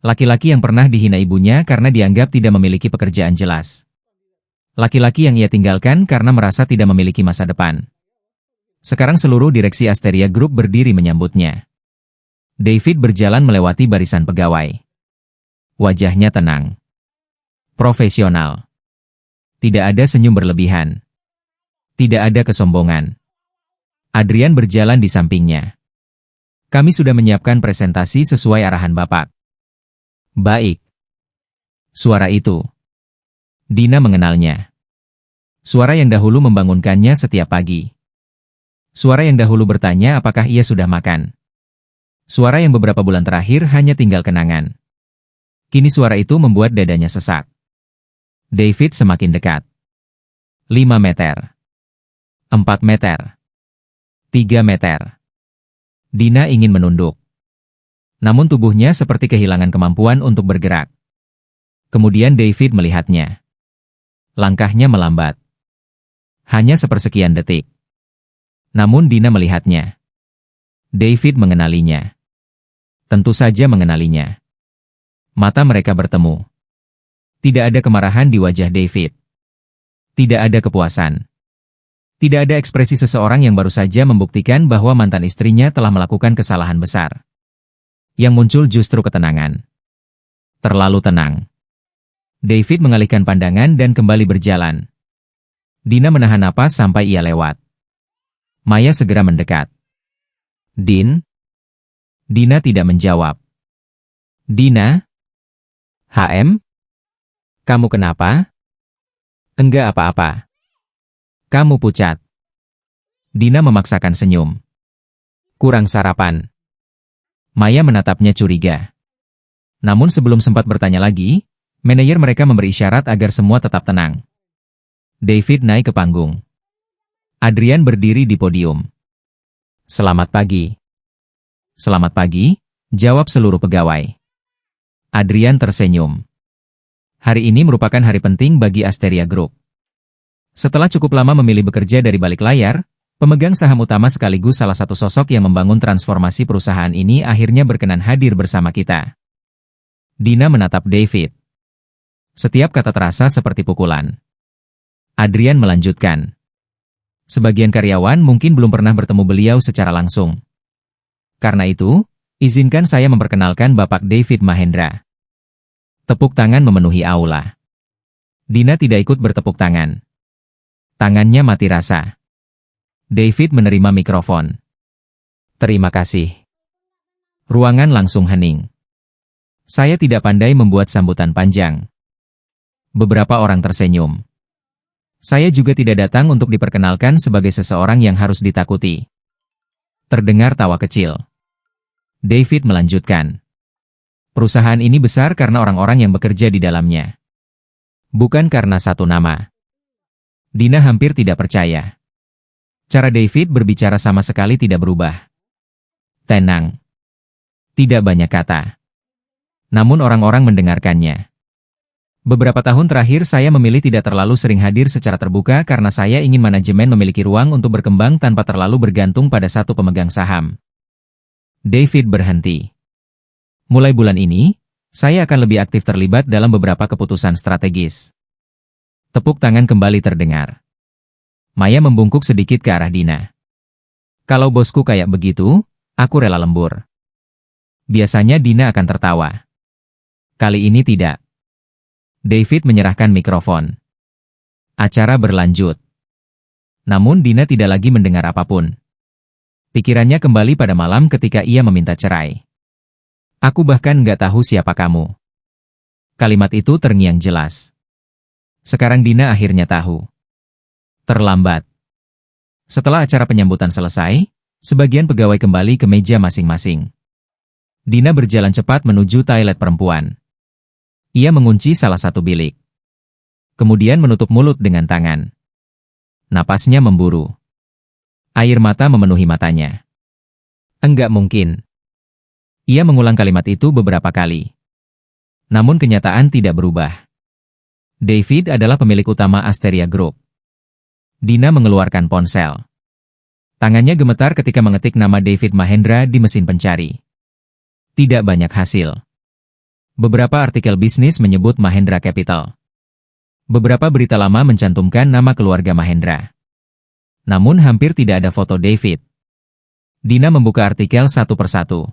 Laki-laki yang pernah dihina ibunya karena dianggap tidak memiliki pekerjaan jelas. Laki-laki yang ia tinggalkan karena merasa tidak memiliki masa depan. Sekarang seluruh direksi Asteria Group berdiri menyambutnya. David berjalan melewati barisan pegawai. Wajahnya tenang. Profesional. Tidak ada senyum berlebihan. Tidak ada kesombongan. Adrian berjalan di sampingnya. Kami sudah menyiapkan presentasi sesuai arahan Bapak. Baik. Suara itu. Dina mengenalnya. Suara yang dahulu membangunkannya setiap pagi. Suara yang dahulu bertanya apakah ia sudah makan. Suara yang beberapa bulan terakhir hanya tinggal kenangan. Kini suara itu membuat dadanya sesak. David semakin dekat. 5 meter. 4 meter. 3 meter. Dina ingin menunduk. Namun tubuhnya seperti kehilangan kemampuan untuk bergerak. Kemudian David melihatnya. Langkahnya melambat. Hanya sepersekian detik. Namun Dina melihatnya. David mengenalinya. Tentu saja mengenalinya. Mata mereka bertemu. Tidak ada kemarahan di wajah David. Tidak ada kepuasan. Tidak ada ekspresi seseorang yang baru saja membuktikan bahwa mantan istrinya telah melakukan kesalahan besar. Yang muncul justru ketenangan. Terlalu tenang. David mengalihkan pandangan dan kembali berjalan. Dina menahan napas sampai ia lewat. Maya segera mendekat. Din? Dina tidak menjawab. Dina? HM? Kamu kenapa? Enggak apa-apa. Kamu pucat. Dina memaksakan senyum. Kurang sarapan. Maya menatapnya curiga. Namun sebelum sempat bertanya lagi, manajer mereka memberi isyarat agar semua tetap tenang. David naik ke panggung. Adrian berdiri di podium. Selamat pagi. Selamat pagi, jawab seluruh pegawai. Adrian tersenyum. Hari ini merupakan hari penting bagi Asteria Group. Setelah cukup lama memilih bekerja dari balik layar, pemegang saham utama sekaligus salah satu sosok yang membangun transformasi perusahaan ini akhirnya berkenan hadir bersama kita. Dina menatap David. Setiap kata terasa seperti pukulan. Adrian melanjutkan. Sebagian karyawan mungkin belum pernah bertemu beliau secara langsung. Karena itu, izinkan saya memperkenalkan Bapak David Mahendra. Tepuk tangan memenuhi aula. Dina tidak ikut bertepuk tangan. Tangannya mati rasa. David menerima mikrofon. Terima kasih. Ruangan langsung hening. Saya tidak pandai membuat sambutan panjang. Beberapa orang tersenyum. Saya juga tidak datang untuk diperkenalkan sebagai seseorang yang harus ditakuti. Terdengar tawa kecil. David melanjutkan. Perusahaan ini besar karena orang-orang yang bekerja di dalamnya. Bukan karena satu nama. Dina hampir tidak percaya. Cara David berbicara sama sekali tidak berubah. Tenang. Tidak banyak kata. Namun orang-orang mendengarkannya. Beberapa tahun terakhir saya memilih tidak terlalu sering hadir secara terbuka karena saya ingin manajemen memiliki ruang untuk berkembang tanpa terlalu bergantung pada satu pemegang saham. David berhenti. Mulai bulan ini, saya akan lebih aktif terlibat dalam beberapa keputusan strategis. Tepuk tangan kembali terdengar. Maya membungkuk sedikit ke arah Dina. Kalau bosku kayak begitu, aku rela lembur. Biasanya Dina akan tertawa. Kali ini tidak. David menyerahkan mikrofon. Acara berlanjut. Namun Dina tidak lagi mendengar apapun. Pikirannya kembali pada malam ketika ia meminta cerai. Aku bahkan nggak tahu siapa kamu. Kalimat itu terngiang jelas. Sekarang Dina akhirnya tahu. Terlambat. Setelah acara penyambutan selesai, sebagian pegawai kembali ke meja masing-masing. Dina berjalan cepat menuju toilet perempuan. Ia mengunci salah satu bilik. Kemudian menutup mulut dengan tangan. Napasnya memburu. Air mata memenuhi matanya. Enggak mungkin. Ia mengulang kalimat itu beberapa kali. Namun kenyataan tidak berubah. David adalah pemilik utama Asteria Group. Dina mengeluarkan ponsel. Tangannya gemetar ketika mengetik nama David Mahendra di mesin pencari. Tidak banyak hasil. Beberapa artikel bisnis menyebut Mahendra Capital. Beberapa berita lama mencantumkan nama keluarga Mahendra. Namun hampir tidak ada foto David. Dina membuka artikel satu persatu.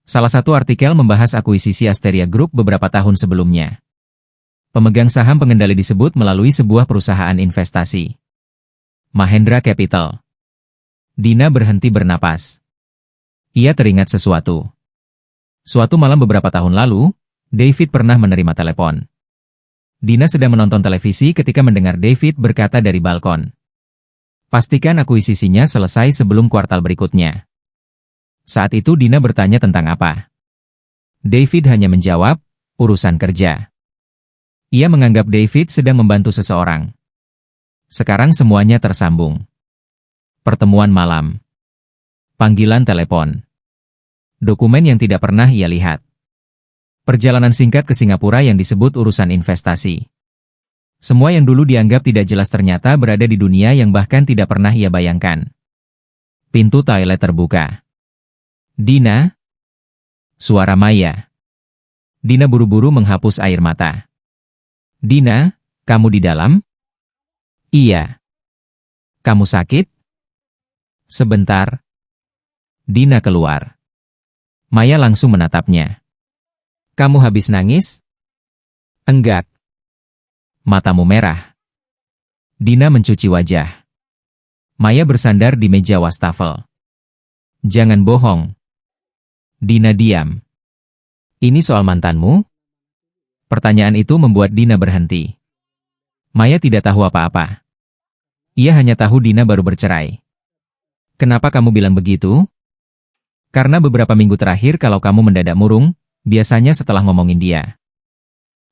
Salah satu artikel membahas akuisisi Asteria Group beberapa tahun sebelumnya. Pemegang saham pengendali disebut melalui sebuah perusahaan investasi. Mahendra Capital. Dina berhenti bernapas. Ia teringat sesuatu. Suatu malam beberapa tahun lalu, David pernah menerima telepon. Dina sedang menonton televisi ketika mendengar David berkata dari balkon. Pastikan akuisisinya selesai sebelum kuartal berikutnya. Saat itu Dina bertanya tentang apa. David hanya menjawab, urusan kerja. Ia menganggap David sedang membantu seseorang. Sekarang semuanya tersambung. Pertemuan malam. Panggilan telepon. Dokumen yang tidak pernah ia lihat. Perjalanan singkat ke Singapura yang disebut urusan investasi. Semua yang dulu dianggap tidak jelas ternyata berada di dunia yang bahkan tidak pernah ia bayangkan. Pintu toilet terbuka. Dina? Suara Maya. Dina buru-buru menghapus air mata. Dina, kamu di dalam? Iya. Kamu sakit? Sebentar. Dina keluar. Maya langsung menatapnya. Kamu habis nangis? Enggak. Matamu merah. Dina mencuci wajah. Maya bersandar di meja wastafel. Jangan bohong. Dina diam. Ini soal mantanmu? Pertanyaan itu membuat Dina berhenti. Maya tidak tahu apa-apa. Ia hanya tahu Dina baru bercerai. Kenapa kamu bilang begitu? Karena beberapa minggu terakhir kalau kamu mendadak murung, biasanya setelah ngomongin dia.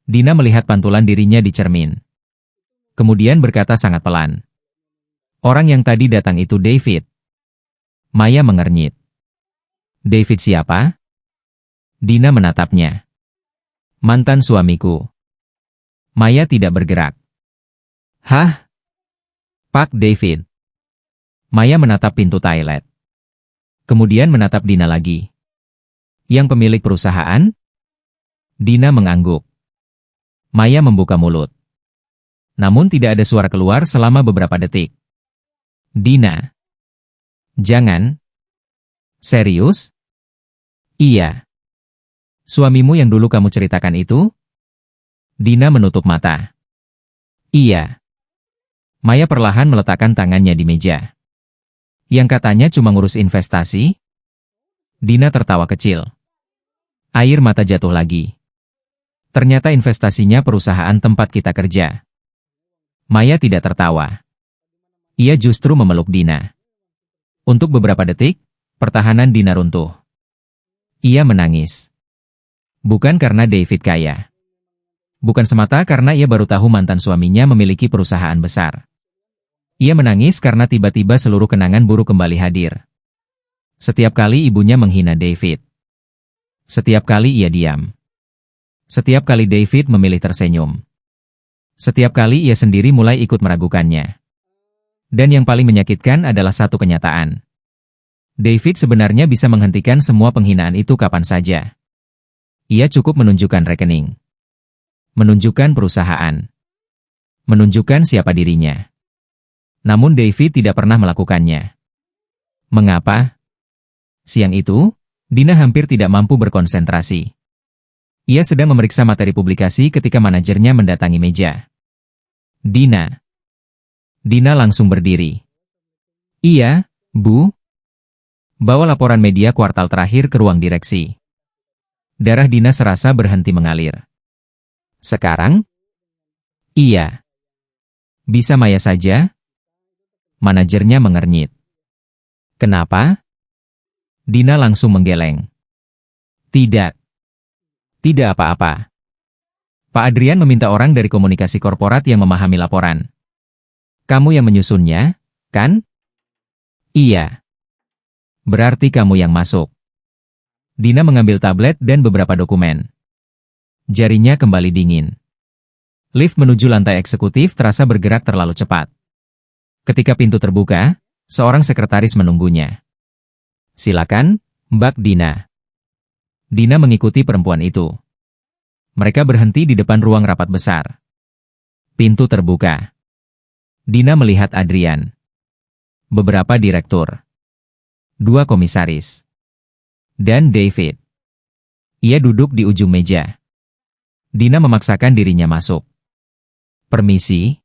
Dina melihat pantulan dirinya di cermin. Kemudian berkata sangat pelan. Orang yang tadi datang itu David. Maya mengernyit. David siapa? Dina menatapnya. Mantan suamiku. Maya tidak bergerak. Hah? Pak David. Maya menatap pintu toilet. Kemudian menatap Dina lagi. Yang pemilik perusahaan? Dina mengangguk. Maya membuka mulut. Namun tidak ada suara keluar selama beberapa detik. Dina. Jangan. Serius? Iya. Suamimu yang dulu kamu ceritakan itu? Dina menutup mata. Iya. Maya perlahan meletakkan tangannya di meja. Yang katanya cuma ngurus investasi? Dina tertawa kecil. Air mata jatuh lagi. Ternyata investasinya perusahaan tempat kita kerja. Maya tidak tertawa. Ia justru memeluk Dina. Untuk beberapa detik, pertahanan Dina runtuh. Ia menangis. Bukan karena David kaya. Bukan semata karena ia baru tahu mantan suaminya memiliki perusahaan besar. Ia menangis karena tiba-tiba seluruh kenangan buruk kembali hadir. Setiap kali ibunya menghina David. Setiap kali ia diam. Setiap kali David memilih tersenyum. Setiap kali ia sendiri mulai ikut meragukannya. Dan yang paling menyakitkan adalah satu kenyataan. David sebenarnya bisa menghentikan semua penghinaan itu kapan saja. Ia cukup menunjukkan rekening. Menunjukkan perusahaan. Menunjukkan siapa dirinya. Namun David tidak pernah melakukannya. Mengapa? Siang itu, Dina hampir tidak mampu berkonsentrasi. Ia sedang memeriksa materi publikasi ketika manajernya mendatangi meja. Dina. Dina langsung berdiri. Iya, Bu. Bawa laporan media kuartal terakhir ke ruang direksi. Darah Dina serasa berhenti mengalir. Sekarang? Iya. Bisa Maya saja? Manajernya mengernyit. Kenapa? Dina langsung menggeleng. Tidak. Tidak apa-apa. Pak Adrian meminta orang dari komunikasi korporat yang memahami laporan. Kamu yang menyusunnya, kan? Iya. Berarti kamu yang masuk. Dina mengambil tablet dan beberapa dokumen. Jarinya kembali dingin. Lift menuju lantai eksekutif terasa bergerak terlalu cepat. Ketika pintu terbuka, seorang sekretaris menunggunya. Silakan, Mbak Dina. Dina mengikuti perempuan itu. Mereka berhenti di depan ruang rapat besar. Pintu terbuka. Dina melihat Adrian. Beberapa direktur. 2 komisaris. Dan David. Ia duduk di ujung meja. Dina memaksakan dirinya masuk. Permisi.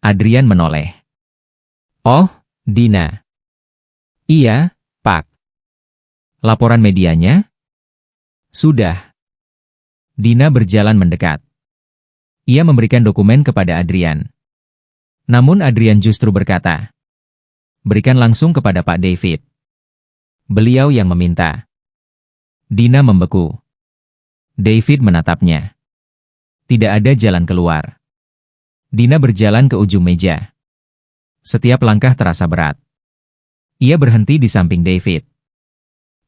Adrian menoleh. Oh, Dina. Iya, Pak. Laporan medianya? Sudah. Dina berjalan mendekat. Ia memberikan dokumen kepada Adrian. Namun Adrian justru berkata, berikan langsung kepada Pak David. Beliau yang meminta. Dina membeku. David menatapnya. Tidak ada jalan keluar. Dina berjalan ke ujung meja. Setiap langkah terasa berat. Ia berhenti di samping David.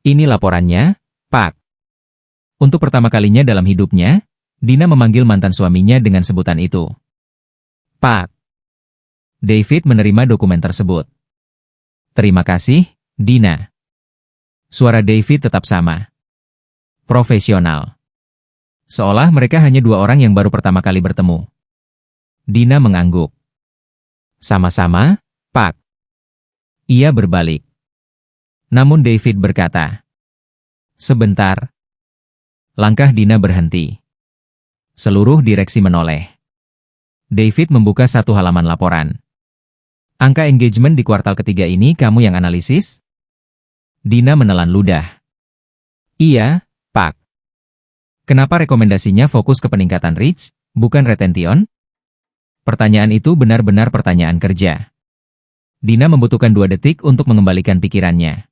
Ini laporannya, Pak. Untuk pertama kalinya dalam hidupnya, Dina memanggil mantan suaminya dengan sebutan itu. Pak. David menerima dokumen tersebut. Terima kasih, Dina. Suara David tetap sama. Profesional. Seolah mereka hanya 2 orang yang baru pertama kali bertemu. Dina mengangguk. Sama-sama, Pak. Ia berbalik. Namun David berkata, sebentar. Langkah Dina berhenti. Seluruh direksi menoleh. David membuka satu halaman laporan. Angka engagement di kuartal ketiga ini kamu yang analisis? Dina menelan ludah. Iya, Pak. Kenapa rekomendasinya fokus ke peningkatan reach, bukan retention? Pertanyaan itu benar-benar pertanyaan kerja. Dina membutuhkan 2 detik untuk mengembalikan pikirannya.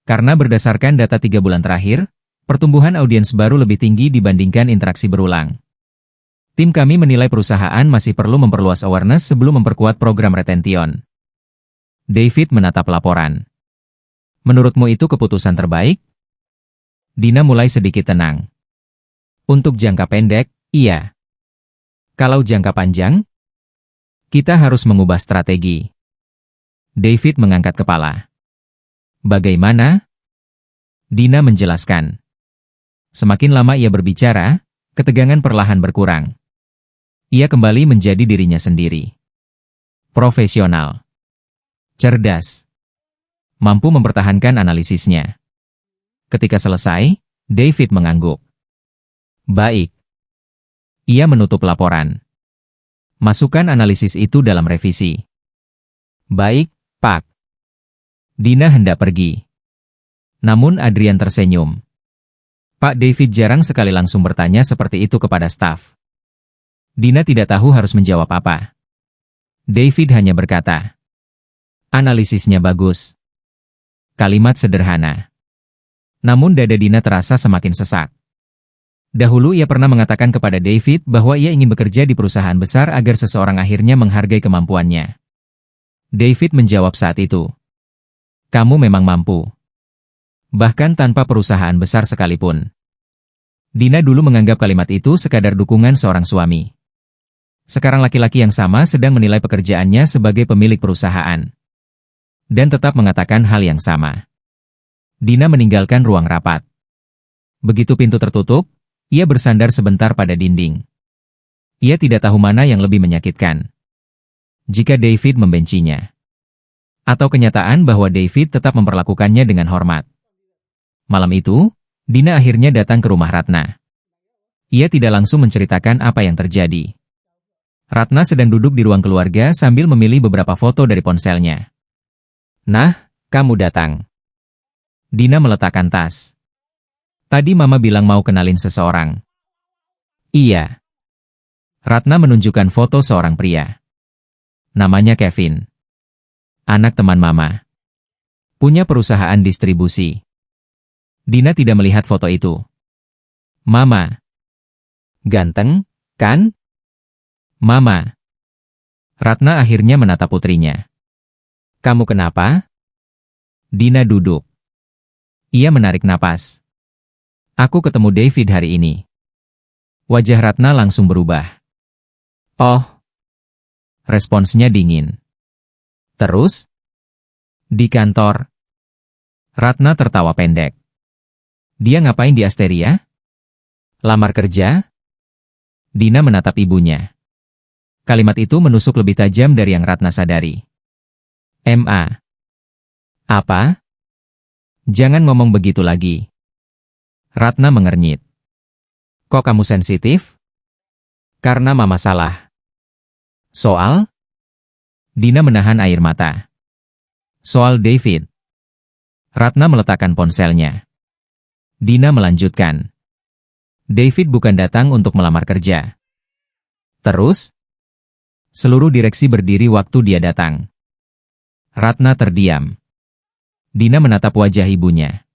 Karena berdasarkan data 3 bulan terakhir, pertumbuhan audiens baru lebih tinggi dibandingkan interaksi berulang. Tim kami menilai perusahaan masih perlu memperluas awareness sebelum memperkuat program retention. David menatap laporan. Menurutmu itu keputusan terbaik? Dina mulai sedikit tenang. Untuk jangka pendek, iya. Kalau jangka panjang, kita harus mengubah strategi. David mengangkat kepala. Bagaimana? Dina menjelaskan. Semakin lama ia berbicara, ketegangan perlahan berkurang. Ia kembali menjadi dirinya sendiri. Profesional. Cerdas. Mampu mempertahankan analisisnya. Ketika selesai, David mengangguk. Baik. Ia menutup laporan. Masukkan analisis itu dalam revisi. Baik, Pak. Dina hendak pergi. Namun Adrian tersenyum. Pak David jarang sekali langsung bertanya seperti itu kepada staf. Dina tidak tahu harus menjawab apa. David hanya berkata, "Analisisnya bagus." Kalimat sederhana. Namun dada Dina terasa semakin sesak. Dahulu ia pernah mengatakan kepada David bahwa ia ingin bekerja di perusahaan besar agar seseorang akhirnya menghargai kemampuannya. David menjawab saat itu, "Kamu memang mampu. Bahkan tanpa perusahaan besar sekalipun." Dina dulu menganggap kalimat itu sekadar dukungan seorang suami. Sekarang laki-laki yang sama sedang menilai pekerjaannya sebagai pemilik perusahaan. Dan tetap mengatakan hal yang sama. Dina meninggalkan ruang rapat. Begitu pintu tertutup, ia bersandar sebentar pada dinding. Ia tidak tahu mana yang lebih menyakitkan. Jika David membencinya. Atau kenyataan bahwa David tetap memperlakukannya dengan hormat. Malam itu, Dina akhirnya datang ke rumah Ratna. Ia tidak langsung menceritakan apa yang terjadi. Ratna sedang duduk di ruang keluarga sambil memilih beberapa foto dari ponselnya. "Nah, kamu datang." Dina meletakkan tas. "Tadi Mama bilang mau kenalin seseorang." "Iya." Ratna menunjukkan foto seorang pria. Namanya Kevin. Anak teman Mama. Punya perusahaan distribusi. Dina tidak melihat foto itu. "Mama. Ganteng, kan?" "Mama." Ratna akhirnya menatap putrinya. "Kamu kenapa?" Dina duduk. Ia menarik napas. "Aku ketemu David hari ini." Wajah Ratna langsung berubah. "Oh." Responsnya dingin. "Terus?" "Di kantor." Ratna tertawa pendek. "Dia ngapain di Asteria? Lamar kerja?" Dina menatap ibunya. Kalimat itu menusuk lebih tajam dari yang Ratna sadari. "MA." "Apa?" "Jangan ngomong begitu lagi." Ratna mengernyit. "Kok kamu sensitif?" "Karena Mama salah." "Soal?" Dina menahan air mata. "Soal David." Ratna meletakkan ponselnya. Dina melanjutkan. "David bukan datang untuk melamar kerja." "Terus?" "Seluruh direksi berdiri waktu dia datang." Ratna terdiam. Dina menatap wajah ibunya.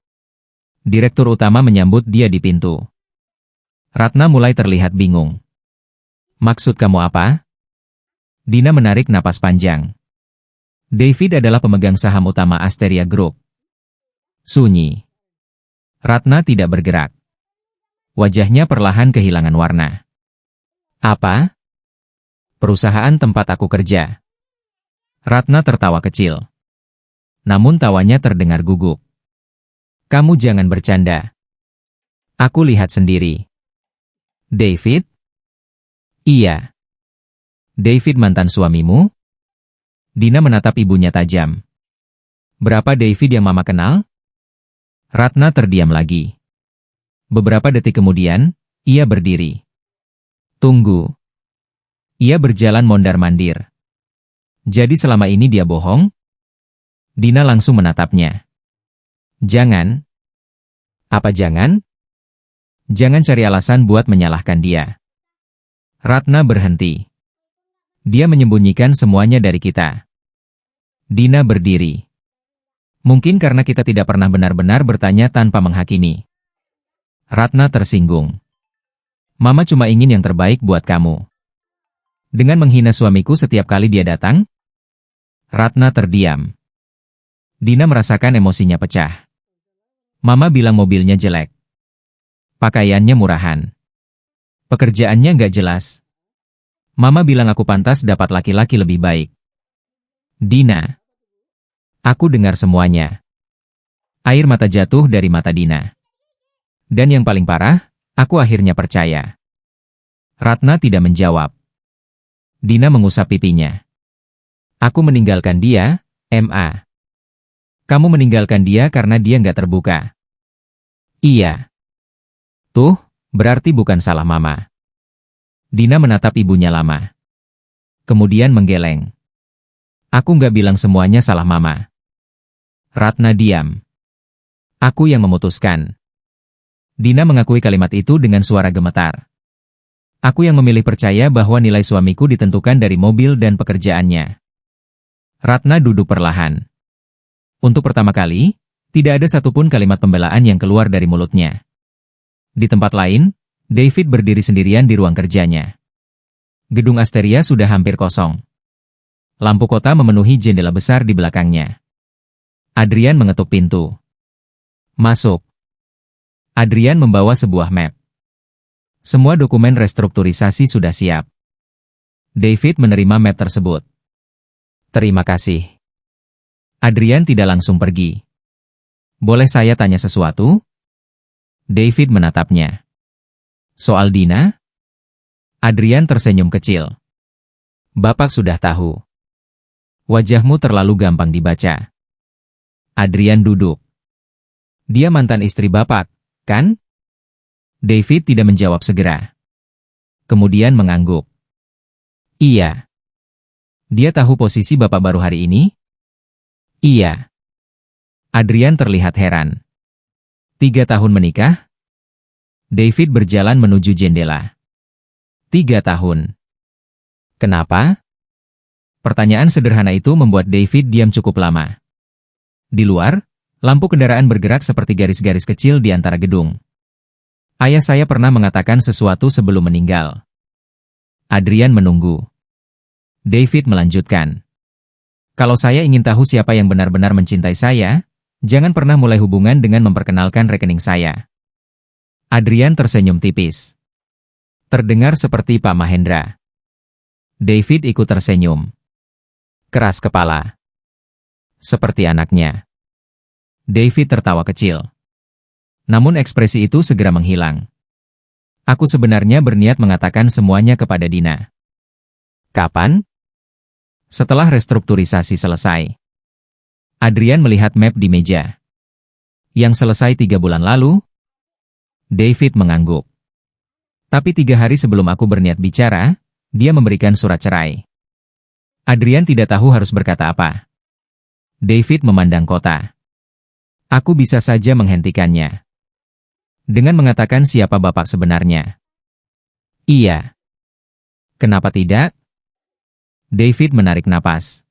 Direktur utama menyambut dia di pintu. Ratna mulai terlihat bingung. "Maksud kamu apa?" Dina menarik napas panjang. "David adalah pemegang saham utama Asteria Group." Sunyi. Ratna tidak bergerak. Wajahnya perlahan kehilangan warna. "Apa?" "Perusahaan tempat aku kerja." Ratna tertawa kecil. Namun tawanya terdengar gugup. "Kamu jangan bercanda. Aku lihat sendiri." "David?" "Iya." "David mantan suamimu?" Dina menatap ibunya tajam. "Berapa David yang Mama kenal?" Ratna terdiam lagi. Beberapa detik kemudian, ia berdiri. "Tunggu." Ia berjalan mondar-mandir. "Jadi selama ini dia bohong?" Dina langsung menatapnya. "Jangan." "Apa jangan?" "Jangan cari alasan buat menyalahkan dia." Ratna berhenti. "Dia menyembunyikan semuanya dari kita." Dina berdiri. "Mungkin karena kita tidak pernah benar-benar bertanya tanpa menghakimi." Ratna tersinggung. "Mama cuma ingin yang terbaik buat kamu. Dengan menghina suamiku setiap kali dia datang?" Ratna terdiam. Dina merasakan emosinya pecah. "Mama bilang mobilnya jelek. Pakaiannya murahan. Pekerjaannya nggak jelas. Mama bilang aku pantas dapat laki-laki lebih baik." "Dina." "Aku dengar semuanya." Air mata jatuh dari mata Dina. "Dan yang paling parah, aku akhirnya percaya." Ratna tidak menjawab. Dina mengusap pipinya. "Aku meninggalkan dia, MA." "Kamu meninggalkan dia karena dia nggak terbuka." "Iya." "Tuh, berarti bukan salah Mama." Dina menatap ibunya lama. Kemudian menggeleng. "Aku nggak bilang semuanya salah Mama." Ratna diam. "Aku yang memutuskan." Dina mengakui kalimat itu dengan suara gemetar. Aku yang memilih percaya bahwa nilai suamiku ditentukan dari mobil dan pekerjaannya. Ratna duduk perlahan. Untuk pertama kali, tidak ada satupun kalimat pembelaan yang keluar dari mulutnya. Di tempat lain, David berdiri sendirian di ruang kerjanya. Gedung Asteria sudah hampir kosong. Lampu kota memenuhi jendela besar di belakangnya. Adrian mengetuk pintu. Masuk. Adrian membawa sebuah map. Semua dokumen restrukturisasi sudah siap. David menerima map tersebut. Terima kasih. Adrian tidak langsung pergi. Boleh saya tanya sesuatu? David menatapnya. Soal Dina? Adrian tersenyum kecil. Bapak sudah tahu. Wajahmu terlalu gampang dibaca. Adrian duduk. Dia mantan istri Bapak, kan? David tidak menjawab segera. Kemudian mengangguk. Iya. Dia tahu posisi Bapak baru hari ini? Iya. Adrian terlihat heran. 3 tahun menikah? David berjalan menuju jendela. 3 tahun. Kenapa? Pertanyaan sederhana itu membuat David diam cukup lama. Di luar, lampu kendaraan bergerak seperti garis-garis kecil di antara gedung. Ayah saya pernah mengatakan sesuatu sebelum meninggal. Adrian menunggu. David melanjutkan. Kalau saya ingin tahu siapa yang benar-benar mencintai saya, jangan pernah mulai hubungan dengan memperkenalkan rekening saya. Adrian tersenyum tipis. Terdengar seperti Pak Mahendra. David ikut tersenyum. Keras kepala. Seperti anaknya. David tertawa kecil. Namun ekspresi itu segera menghilang. Aku sebenarnya berniat mengatakan semuanya kepada Dina. Kapan? Setelah restrukturisasi selesai. Adrian melihat map di meja. Yang selesai 3 bulan lalu? David mengangguk. Tapi 3 hari sebelum aku berniat bicara, dia memberikan surat cerai. Adrian tidak tahu harus berkata apa. David memandang kota. Aku bisa saja menghentikannya. Dengan mengatakan siapa Bapak sebenarnya. Iya. Kenapa tidak? David menarik napas.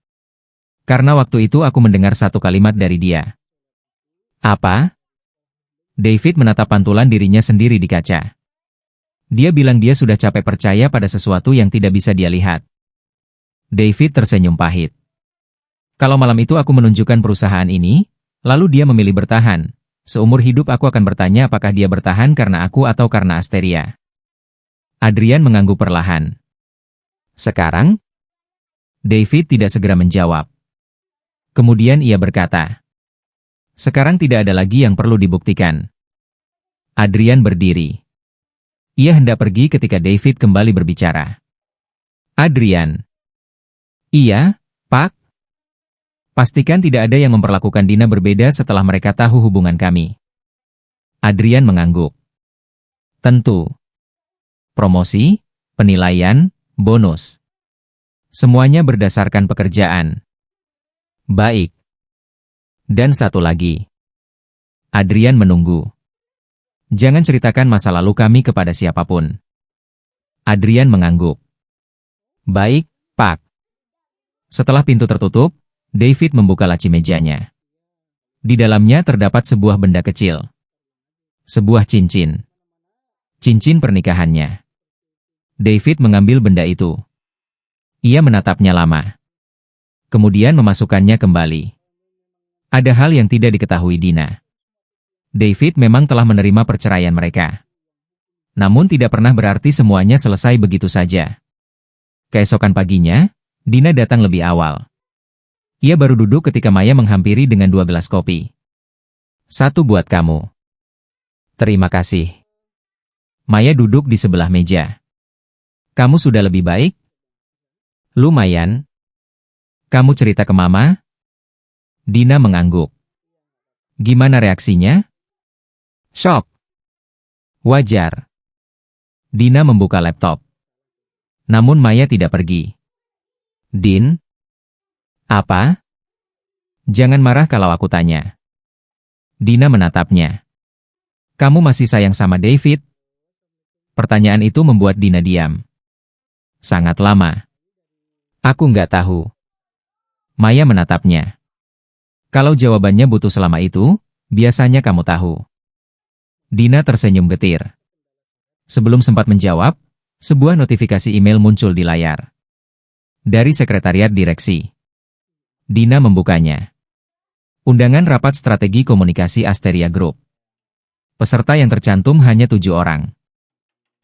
Karena waktu itu aku mendengar satu kalimat dari dia. Apa? David menatap pantulan dirinya sendiri di kaca. Dia bilang dia sudah capek percaya pada sesuatu yang tidak bisa dia lihat. David tersenyum pahit. Kalau malam itu aku menunjukkan perusahaan ini, lalu dia memilih bertahan, seumur hidup aku akan bertanya apakah dia bertahan karena aku atau karena Asteria. Adrian mengangguk perlahan. Sekarang? David tidak segera menjawab. Kemudian ia berkata, sekarang tidak ada lagi yang perlu dibuktikan. Adrian berdiri. Ia hendak pergi ketika David kembali berbicara. Adrian. Iya, Pak. Pastikan tidak ada yang memperlakukan Dina berbeda setelah mereka tahu hubungan kami. Adrian mengangguk. Tentu. Promosi, penilaian, bonus. Semuanya berdasarkan pekerjaan. Baik. Dan satu lagi. Adrian menunggu. Jangan ceritakan masa lalu kami kepada siapapun. Adrian mengangguk. Baik, Pak. Setelah pintu tertutup, David membuka laci mejanya. Di dalamnya terdapat sebuah benda kecil. Sebuah cincin. Cincin pernikahannya. David mengambil benda itu. Ia menatapnya lama. Kemudian memasukkannya kembali. Ada hal yang tidak diketahui Dina. David memang telah menerima perceraian mereka. Namun tidak pernah berarti semuanya selesai begitu saja. Keesokan paginya, Dina datang lebih awal. Ia baru duduk ketika Maya menghampiri dengan 2 gelas kopi. 1 buat kamu. Terima kasih. Maya duduk di sebelah meja. Kamu sudah lebih baik? Lumayan. Kamu cerita ke Mama? Dina mengangguk. Gimana reaksinya? Shock. Wajar. Dina membuka laptop. Namun Maya tidak pergi. Din? Apa? Jangan marah kalau aku tanya. Dina menatapnya. Kamu masih sayang sama David? Pertanyaan itu membuat Dina diam. Sangat lama. Aku nggak tahu. Maya menatapnya. Kalau jawabannya butuh selama itu, biasanya kamu tahu. Dina tersenyum getir. Sebelum sempat menjawab, sebuah notifikasi email muncul di layar. Dari sekretariat direksi. Dina membukanya. Undangan rapat strategi komunikasi Asteria Group. Peserta yang tercantum hanya 7 orang.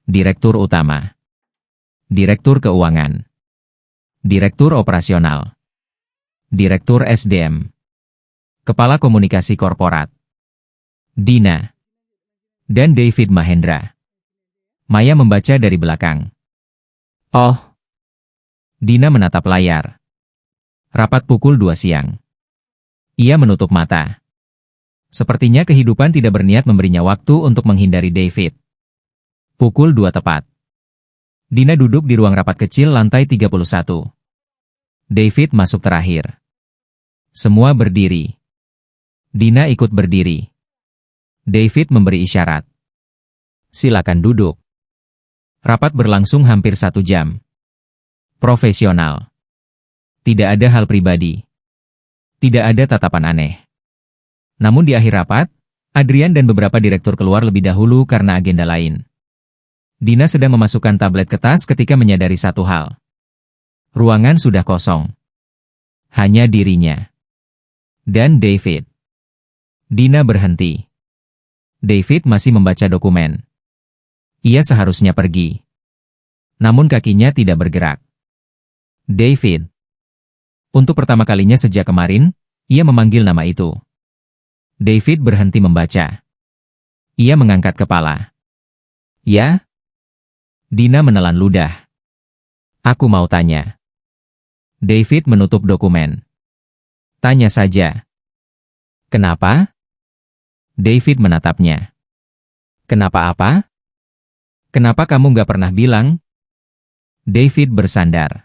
Direktur utama. Direktur keuangan. Direktur operasional. Direktur SDM. Kepala komunikasi korporat. Dina. Dan David Mahendra. Maya membaca dari belakang. Oh. Dina menatap layar. Rapat pukul 2 siang. Ia menutup mata. Sepertinya kehidupan tidak berniat memberinya waktu untuk menghindari David. Pukul 2 tepat. Dina duduk di ruang rapat kecil lantai 31. David masuk terakhir. Semua berdiri. Dina ikut berdiri. David memberi isyarat. Silakan duduk. Rapat berlangsung hampir 1 jam. Profesional. Tidak ada hal pribadi. Tidak ada tatapan aneh. Namun di akhir rapat, Adrian dan beberapa direktur keluar lebih dahulu karena agenda lain. Dina sedang memasukkan tablet ke tas ketika menyadari satu hal. Ruangan sudah kosong. Hanya dirinya. Dan David. Dina berhenti. David masih membaca dokumen. Ia seharusnya pergi. Namun kakinya tidak bergerak. David. Untuk pertama kalinya sejak kemarin, ia memanggil nama itu. David berhenti membaca. Ia mengangkat kepala. Ya? Dina menelan ludah. Aku mau tanya. David menutup dokumen. Tanya saja. Kenapa? David menatapnya. Kenapa apa? Kenapa kamu nggak pernah bilang? David bersandar.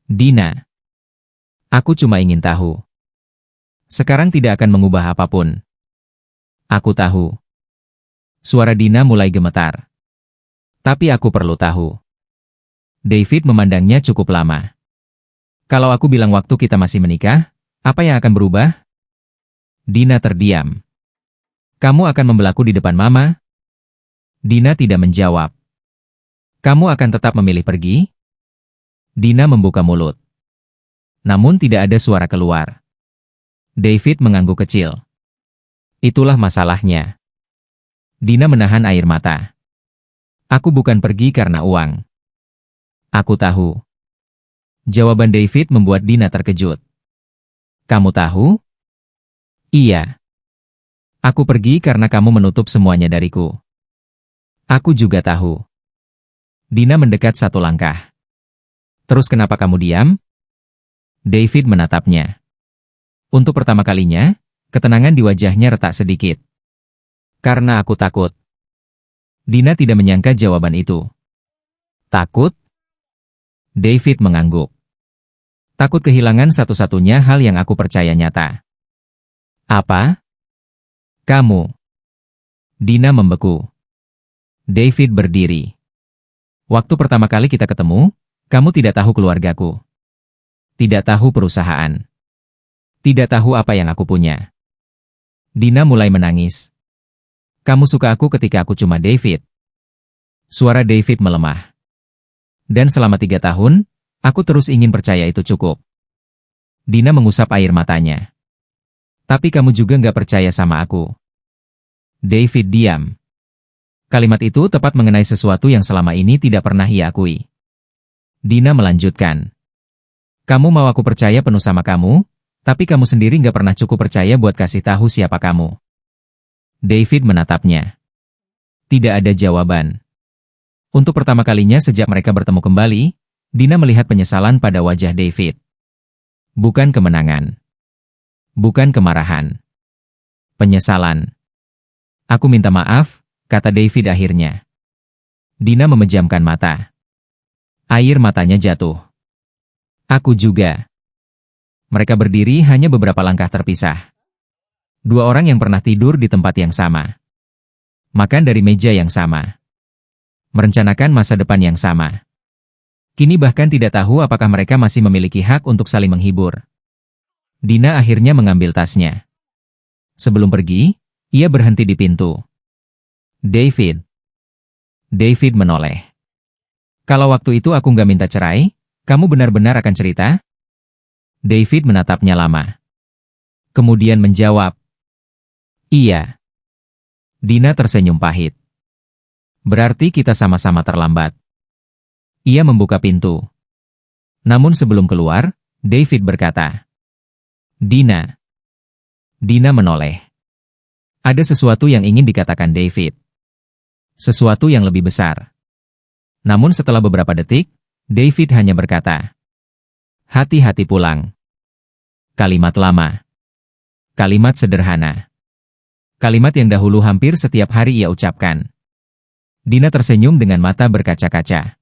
Dina. Aku cuma ingin tahu. Sekarang tidak akan mengubah apapun. Aku tahu. Suara Dina mulai gemetar. Tapi aku perlu tahu. David memandangnya cukup lama. Kalau aku bilang waktu kita masih menikah, apa yang akan berubah? Dina terdiam. Kamu akan membelaku di depan Mama? Dina tidak menjawab. Kamu akan tetap memilih pergi? Dina membuka mulut. Namun tidak ada suara keluar. David mengangguk kecil. Itulah masalahnya. Dina menahan air mata. Aku bukan pergi karena uang. Aku tahu. Jawaban David membuat Dina terkejut. Kamu tahu? Iya. Aku pergi karena kamu menutup semuanya dariku. Aku juga tahu. Dina mendekat 1 langkah. Terus kenapa kamu diam? David menatapnya. Untuk pertama kalinya, ketenangan di wajahnya retak sedikit. Karena aku takut. Dina tidak menyangka jawaban itu. Takut? David mengangguk. Takut kehilangan satu-satunya hal yang aku percaya nyata. Apa? Kamu. Dina membeku. David berdiri. Waktu pertama kali kita ketemu, kamu tidak tahu keluargaku. Tidak tahu perusahaan. Tidak tahu apa yang aku punya. Dina mulai menangis. Kamu suka aku ketika aku cuma David. Suara David melemah. Dan selama 3 tahun, aku terus ingin percaya itu cukup. Dina mengusap air matanya. Tapi kamu juga nggak percaya sama aku. David diam. Kalimat itu tepat mengenai sesuatu yang selama ini tidak pernah ia akui. Dina melanjutkan. Kamu mau aku percaya penuh sama kamu, tapi kamu sendiri nggak pernah cukup percaya buat kasih tahu siapa kamu. David menatapnya. Tidak ada jawaban. Untuk pertama kalinya sejak mereka bertemu kembali, Dina melihat penyesalan pada wajah David. Bukan kemenangan. Bukan kemarahan. Penyesalan. Aku minta maaf, kata David akhirnya. Dina memejamkan mata. Air matanya jatuh. Aku juga. Mereka berdiri hanya beberapa langkah terpisah. 2 orang yang pernah tidur di tempat yang sama. Makan dari meja yang sama. Merencanakan masa depan yang sama. Kini bahkan tidak tahu apakah mereka masih memiliki hak untuk saling menghibur. Dina akhirnya mengambil tasnya. Sebelum pergi, ia berhenti di pintu. David. David menoleh. Kalau waktu itu aku nggak minta cerai, kamu benar-benar akan cerita? David menatapnya lama. Kemudian menjawab. Iya. Dina tersenyum pahit. Berarti kita sama-sama terlambat. Ia membuka pintu. Namun sebelum keluar, David berkata, Dina. Dina menoleh. Ada sesuatu yang ingin dikatakan David. Sesuatu yang lebih besar. Namun setelah beberapa detik, David hanya berkata, hati-hati pulang. Kalimat lama. Kalimat sederhana. Kalimat yang dahulu hampir setiap hari ia ucapkan. Dina tersenyum dengan mata berkaca-kaca.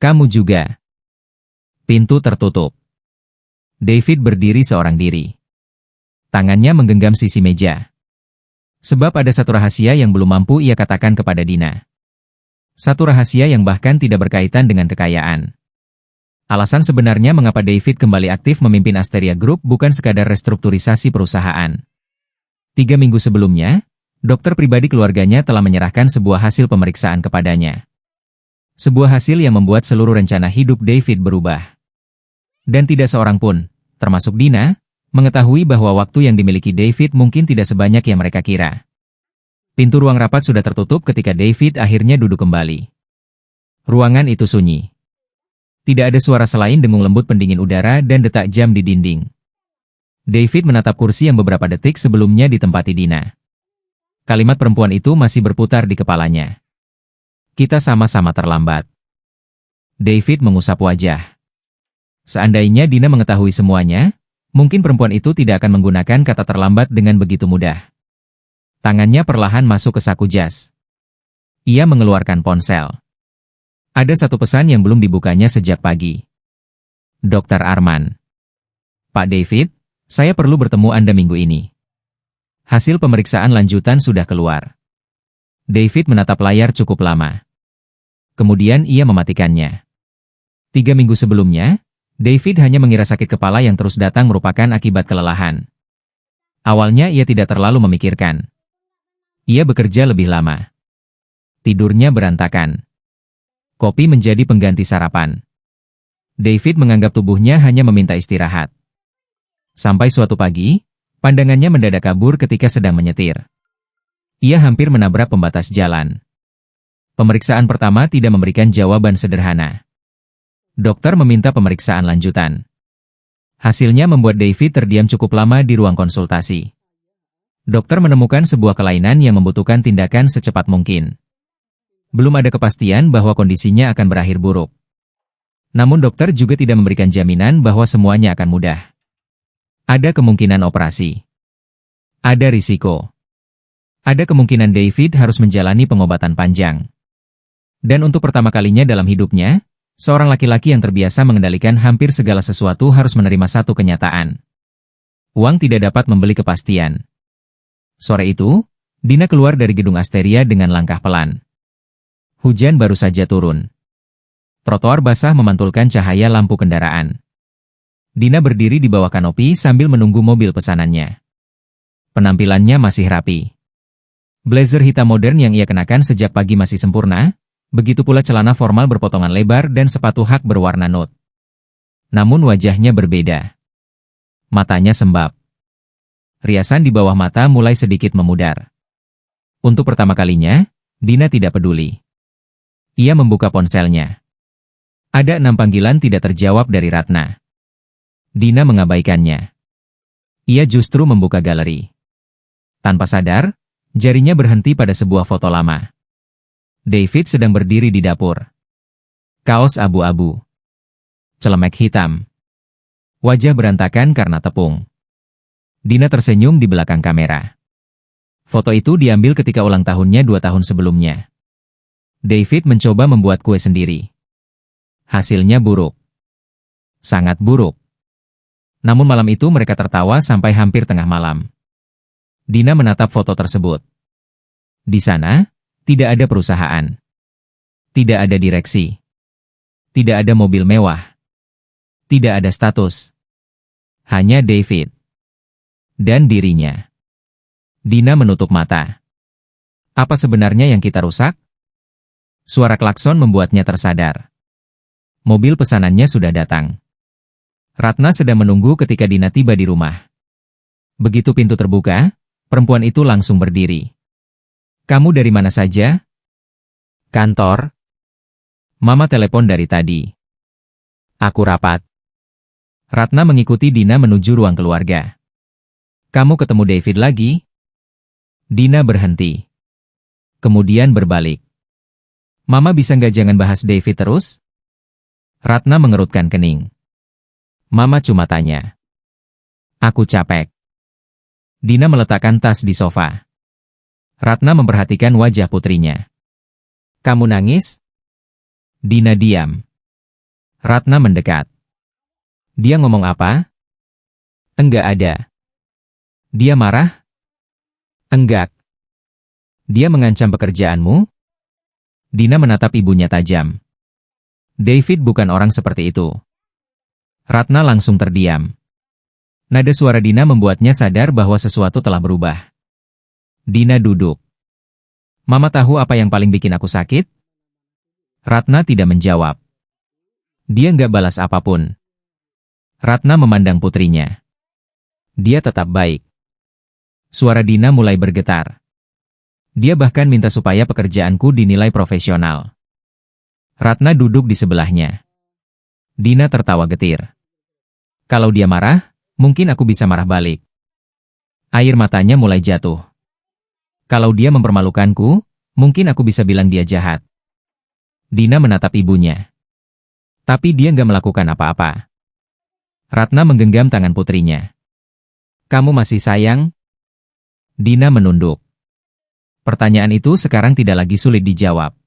Kamu juga. Pintu tertutup. David berdiri seorang diri. Tangannya menggenggam sisi meja. Sebab ada satu rahasia yang belum mampu ia katakan kepada Dina. Satu rahasia yang bahkan tidak berkaitan dengan kekayaan. Alasan sebenarnya mengapa David kembali aktif memimpin Asteria Group bukan sekadar restrukturisasi perusahaan. 3 minggu sebelumnya, dokter pribadi keluarganya telah menyerahkan sebuah hasil pemeriksaan kepadanya. Sebuah hasil yang membuat seluruh rencana hidup David berubah. Dan tidak seorang pun, termasuk Dina, mengetahui bahwa waktu yang dimiliki David mungkin tidak sebanyak yang mereka kira. Pintu ruang rapat sudah tertutup ketika David akhirnya duduk kembali. Ruangan itu sunyi. Tidak ada suara selain dengung lembut pendingin udara dan detak jam di dinding. David menatap kursi yang beberapa detik sebelumnya ditempati Dina. Kalimat perempuan itu masih berputar di kepalanya. Kita sama-sama terlambat. David mengusap wajah. Seandainya Dina mengetahui semuanya, mungkin perempuan itu tidak akan menggunakan kata terlambat dengan begitu mudah. Tangannya perlahan masuk ke saku jas. Ia mengeluarkan ponsel. Ada satu pesan yang belum dibukanya sejak pagi. Dr. Arman. Pak David, saya perlu bertemu Anda minggu ini. Hasil pemeriksaan lanjutan sudah keluar. David menatap layar cukup lama. Kemudian ia mematikannya. 3 minggu sebelumnya, David hanya mengira sakit kepala yang terus datang merupakan akibat kelelahan. Awalnya ia tidak terlalu memikirkan. Ia bekerja lebih lama. Tidurnya berantakan. Kopi menjadi pengganti sarapan. David menganggap tubuhnya hanya meminta istirahat. Sampai suatu pagi, pandangannya mendadak kabur ketika sedang menyetir. Ia hampir menabrak pembatas jalan. Pemeriksaan pertama tidak memberikan jawaban sederhana. Dokter meminta pemeriksaan lanjutan. Hasilnya membuat David terdiam cukup lama di ruang konsultasi. Dokter menemukan sebuah kelainan yang membutuhkan tindakan secepat mungkin. Belum ada kepastian bahwa kondisinya akan berakhir buruk. Namun dokter juga tidak memberikan jaminan bahwa semuanya akan mudah. Ada kemungkinan operasi. Ada risiko. Ada kemungkinan David harus menjalani pengobatan panjang. Dan untuk pertama kalinya dalam hidupnya, seorang laki-laki yang terbiasa mengendalikan hampir segala sesuatu harus menerima satu kenyataan. Uang tidak dapat membeli kepastian. Sore itu, Dina keluar dari gedung Asteria dengan langkah pelan. Hujan baru saja turun. Trotoar basah memantulkan cahaya lampu kendaraan. Dina berdiri di bawah kanopi sambil menunggu mobil pesanannya. Penampilannya masih rapi. Blazer hitam modern yang ia kenakan sejak pagi masih sempurna, begitu pula celana formal berpotongan lebar dan sepatu hak berwarna nude. Namun wajahnya berbeda. Matanya sembab. Riasan di bawah mata mulai sedikit memudar. Untuk pertama kalinya, Dina tidak peduli. Ia membuka ponselnya. Ada 6 panggilan tidak terjawab dari Ratna. Dina mengabaikannya. Ia justru membuka galeri. Tanpa sadar, jarinya berhenti pada sebuah foto lama. David sedang berdiri di dapur. Kaos abu-abu. Celemek hitam. Wajah berantakan karena tepung. Dina tersenyum di belakang kamera. Foto itu diambil ketika ulang tahunnya 2 tahun sebelumnya. David mencoba membuat kue sendiri. Hasilnya buruk. Sangat buruk. Namun malam itu mereka tertawa sampai hampir tengah malam. Dina menatap foto tersebut. Di sana, tidak ada perusahaan. Tidak ada direksi. Tidak ada mobil mewah. Tidak ada status. Hanya David. Dan dirinya. Dina menutup mata. Apa sebenarnya yang kita rusak? Suara klakson membuatnya tersadar. Mobil pesanannya sudah datang. Ratna sedang menunggu ketika Dina tiba di rumah. Begitu pintu terbuka, perempuan itu langsung berdiri. Kamu dari mana saja? Kantor. Mama telepon dari tadi. Aku rapat. Ratna mengikuti Dina menuju ruang keluarga. Kamu ketemu David lagi? Dina berhenti. Kemudian berbalik. Mama bisa nggak jangan bahas David terus? Ratna mengerutkan kening. Mama cuma tanya. Aku capek. Dina meletakkan tas di sofa. Ratna memperhatikan wajah putrinya. Kamu nangis? Dina diam. Ratna mendekat. Dia ngomong apa? Enggak ada. Dia marah? Enggak. Dia mengancam pekerjaanmu? Dina menatap ibunya tajam. David bukan orang seperti itu. Ratna langsung terdiam. Nada suara Dina membuatnya sadar bahwa sesuatu telah berubah. Dina duduk. Mama tahu apa yang paling bikin aku sakit? Ratna tidak menjawab. Dia nggak balas apapun. Ratna memandang putrinya. Dia tetap baik. Suara Dina mulai bergetar. Dia bahkan minta supaya pekerjaanku dinilai profesional. Ratna duduk di sebelahnya. Dina tertawa getir. Kalau dia marah, mungkin aku bisa marah balik. Air matanya mulai jatuh. Kalau dia mempermalukanku, mungkin aku bisa bilang dia jahat. Dina menatap ibunya. Tapi dia nggak melakukan apa-apa. Ratna menggenggam tangan putrinya. Kamu masih sayang? Dina menunduk. Pertanyaan itu sekarang tidak lagi sulit dijawab.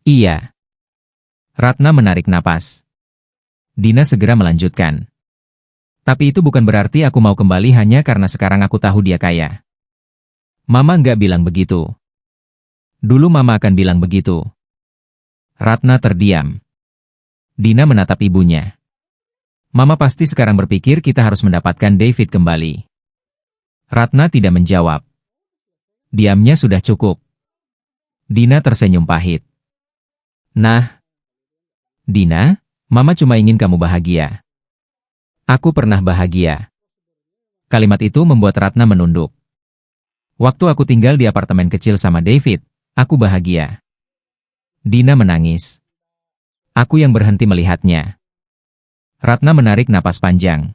Iya. Ratna menarik napas. Dina segera melanjutkan. Tapi itu bukan berarti aku mau kembali hanya karena sekarang aku tahu dia kaya. Mama nggak bilang begitu. Dulu Mama akan bilang begitu. Ratna terdiam. Dina menatap ibunya. Mama pasti sekarang berpikir kita harus mendapatkan David kembali. Ratna tidak menjawab. Diamnya sudah cukup. Dina tersenyum pahit. Nah, Dina, Mama cuma ingin kamu bahagia. Aku pernah bahagia. Kalimat itu membuat Ratna menunduk. Waktu aku tinggal di apartemen kecil sama David, aku bahagia. Dina menangis. Aku yang berhenti melihatnya. Ratna menarik napas panjang.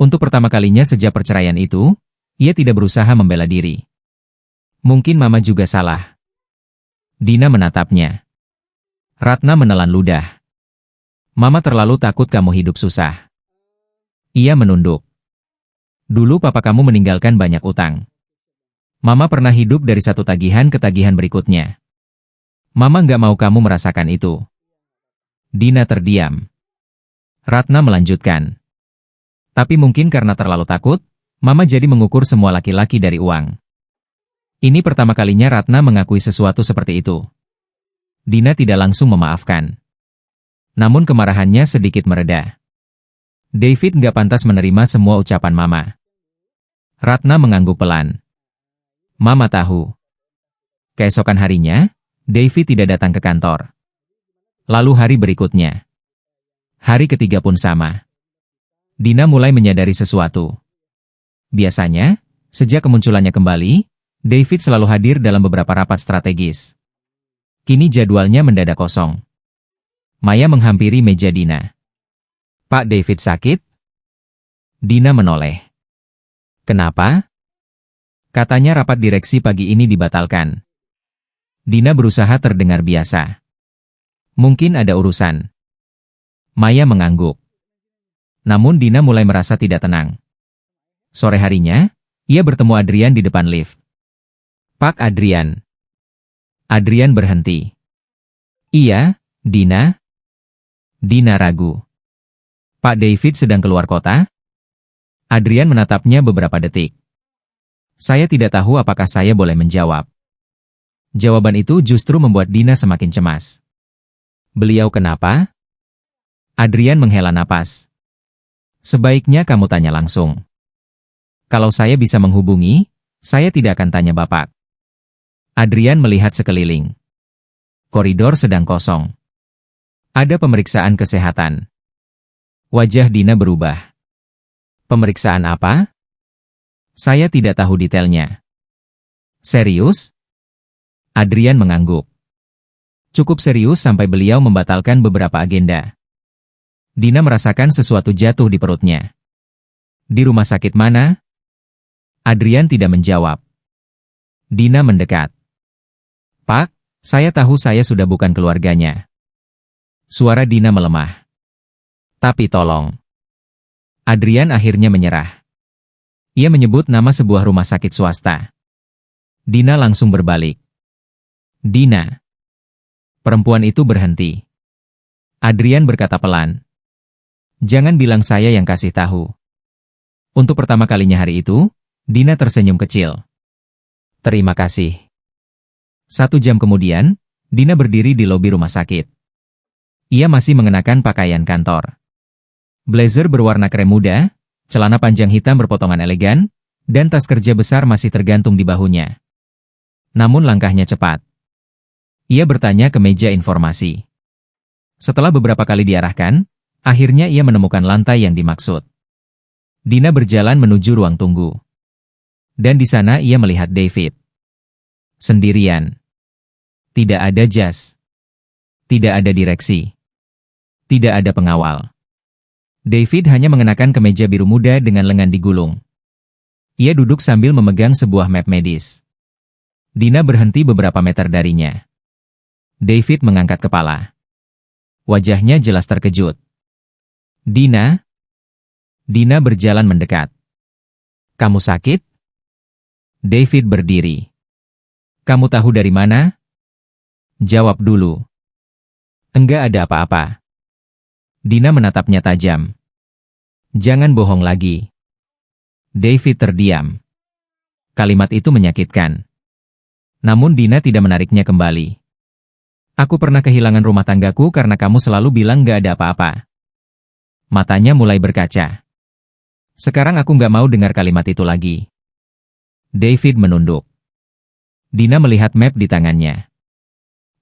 Untuk pertama kalinya sejak perceraian itu, ia tidak berusaha membela diri. Mungkin Mama juga salah. Dina menatapnya. Ratna menelan ludah. Mama terlalu takut kamu hidup susah. Ia menunduk. Dulu papa kamu meninggalkan banyak utang. Mama pernah hidup dari satu tagihan ke tagihan berikutnya. Mama nggak mau kamu merasakan itu. Dina terdiam. Ratna melanjutkan. Tapi mungkin karena terlalu takut, Mama jadi mengukur semua laki-laki dari uang. Ini pertama kalinya Ratna mengakui sesuatu seperti itu. Dina tidak langsung memaafkan. Namun kemarahannya sedikit mereda. David nggak pantas menerima semua ucapan Mama. Ratna mengangguk pelan. Mama tahu. Keesokan harinya, David tidak datang ke kantor. Lalu hari berikutnya. Hari ketiga pun sama. Dina mulai menyadari sesuatu. Biasanya, sejak kemunculannya kembali, David selalu hadir dalam beberapa rapat strategis. Kini jadwalnya mendadak kosong. Maya menghampiri meja Dina. Pak David sakit? Dina menoleh. Kenapa? Katanya rapat direksi pagi ini dibatalkan. Dina berusaha terdengar biasa. Mungkin ada urusan. Maya mengangguk. Namun Dina mulai merasa tidak tenang. Sore harinya, ia bertemu Adrian di depan lift. Pak Adrian. Adrian berhenti. Iya, Dina. Dina ragu. Pak David sedang keluar kota? Adrian menatapnya beberapa detik. Saya tidak tahu apakah saya boleh menjawab. Jawaban itu justru membuat Dina semakin cemas. Beliau kenapa? Adrian menghela napas. Sebaiknya kamu tanya langsung. Kalau saya bisa menghubungi, saya tidak akan tanya Bapak. Adrian melihat sekeliling. Koridor sedang kosong. Ada pemeriksaan kesehatan. Wajah Dina berubah. Pemeriksaan apa? Saya tidak tahu detailnya. Serius? Adrian mengangguk. Cukup serius sampai beliau membatalkan beberapa agenda. Dina merasakan sesuatu jatuh di perutnya. Di rumah sakit mana? Adrian tidak menjawab. Dina mendekat. Pak, saya tahu saya sudah bukan keluarganya. Suara Dina melemah. Tapi tolong. Adrian akhirnya menyerah. Ia menyebut nama sebuah rumah sakit swasta. Dina langsung berbalik. Dina. Perempuan itu berhenti. Adrian berkata pelan. Jangan bilang saya yang kasih tahu. Untuk pertama kalinya hari itu, Dina tersenyum kecil. Terima kasih. 1 jam kemudian, Dina berdiri di lobi rumah sakit. Ia masih mengenakan pakaian kantor. Blazer berwarna krem muda, celana panjang hitam berpotongan elegan, dan tas kerja besar masih tergantung di bahunya. Namun langkahnya cepat. Ia bertanya ke meja informasi. Setelah beberapa kali diarahkan, akhirnya ia menemukan lantai yang dimaksud. Dina berjalan menuju ruang tunggu. Dan di sana ia melihat David. Sendirian. Tidak ada jas. Tidak ada direksi. Tidak ada pengawal. David hanya mengenakan kemeja biru muda dengan lengan digulung. Ia duduk sambil memegang sebuah map medis. Dina berhenti beberapa meter darinya. David mengangkat kepala. Wajahnya jelas terkejut. Dina? Dina berjalan mendekat. Kamu sakit? David berdiri. Kamu tahu dari mana? Jawab dulu. Enggak ada apa-apa. Dina menatapnya tajam. Jangan bohong lagi. David terdiam. Kalimat itu menyakitkan. Namun Dina tidak menariknya kembali. Aku pernah kehilangan rumah tanggaku karena kamu selalu bilang gak ada apa-apa. Matanya mulai berkaca. Sekarang aku gak mau dengar kalimat itu lagi. David menunduk. Dina melihat map di tangannya.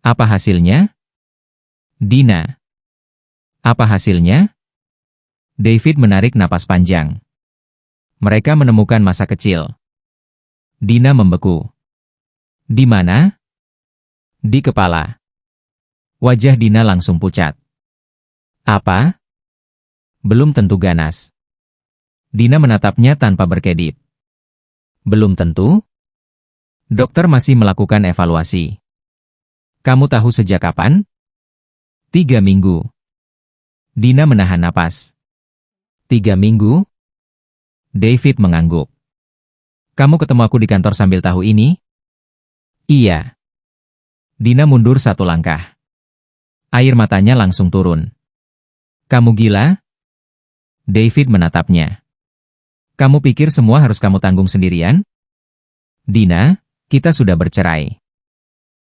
Apa hasilnya? Dina. Apa hasilnya? David menarik napas panjang. Mereka menemukan masa kecil. Dina membeku. Di mana? Di kepala. Wajah Dina langsung pucat. Apa? Belum tentu ganas. Dina menatapnya tanpa berkedip. Belum tentu? Dokter masih melakukan evaluasi. Kamu tahu sejak kapan? 3 minggu. Dina menahan napas. 3 minggu? David mengangguk. Kamu ketemu aku di kantor sambil tahu ini? Iya. Dina mundur 1 langkah. Air matanya langsung turun. Kamu gila? David menatapnya. Kamu pikir semua harus kamu tanggung sendirian? Dina, kita sudah bercerai.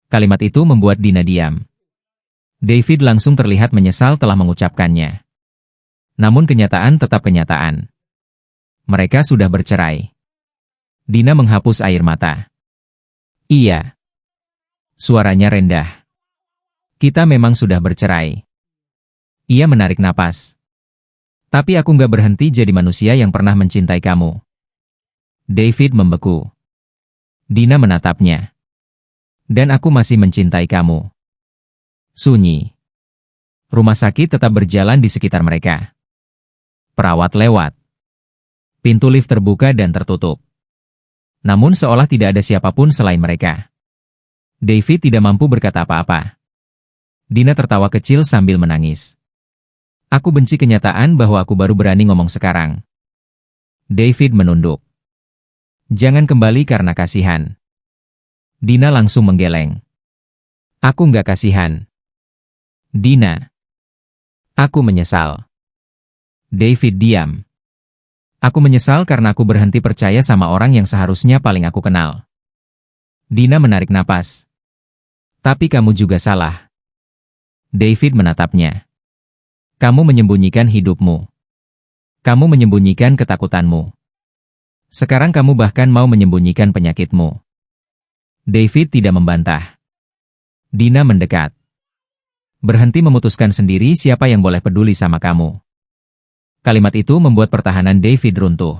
Kalimat itu membuat Dina diam. David langsung terlihat menyesal telah mengucapkannya. Namun kenyataan tetap kenyataan. Mereka sudah bercerai. Dina menghapus air mata. Iya. Suaranya rendah. Kita memang sudah bercerai. Ia menarik napas. Tapi aku nggak berhenti jadi manusia yang pernah mencintai kamu. David membeku. Dina menatapnya. Dan aku masih mencintai kamu. Sunyi. Rumah sakit tetap berjalan di sekitar mereka. Perawat lewat. Pintu lift terbuka dan tertutup. Namun seolah tidak ada siapapun selain mereka. David tidak mampu berkata apa-apa. Dina tertawa kecil sambil menangis. Aku benci kenyataan bahwa aku baru berani ngomong sekarang. David menunduk. Jangan kembali karena kasihan. Dina langsung menggeleng. Aku nggak kasihan. Dina. Aku menyesal. David diam. Aku menyesal karena aku berhenti percaya sama orang yang seharusnya paling aku kenal. Dina menarik napas. Tapi kamu juga salah. David menatapnya. Kamu menyembunyikan hidupmu. Kamu menyembunyikan ketakutanmu. Sekarang kamu bahkan mau menyembunyikan penyakitmu. David tidak membantah. Dina mendekat. Berhenti memutuskan sendiri siapa yang boleh peduli sama kamu. Kalimat itu membuat pertahanan David runtuh.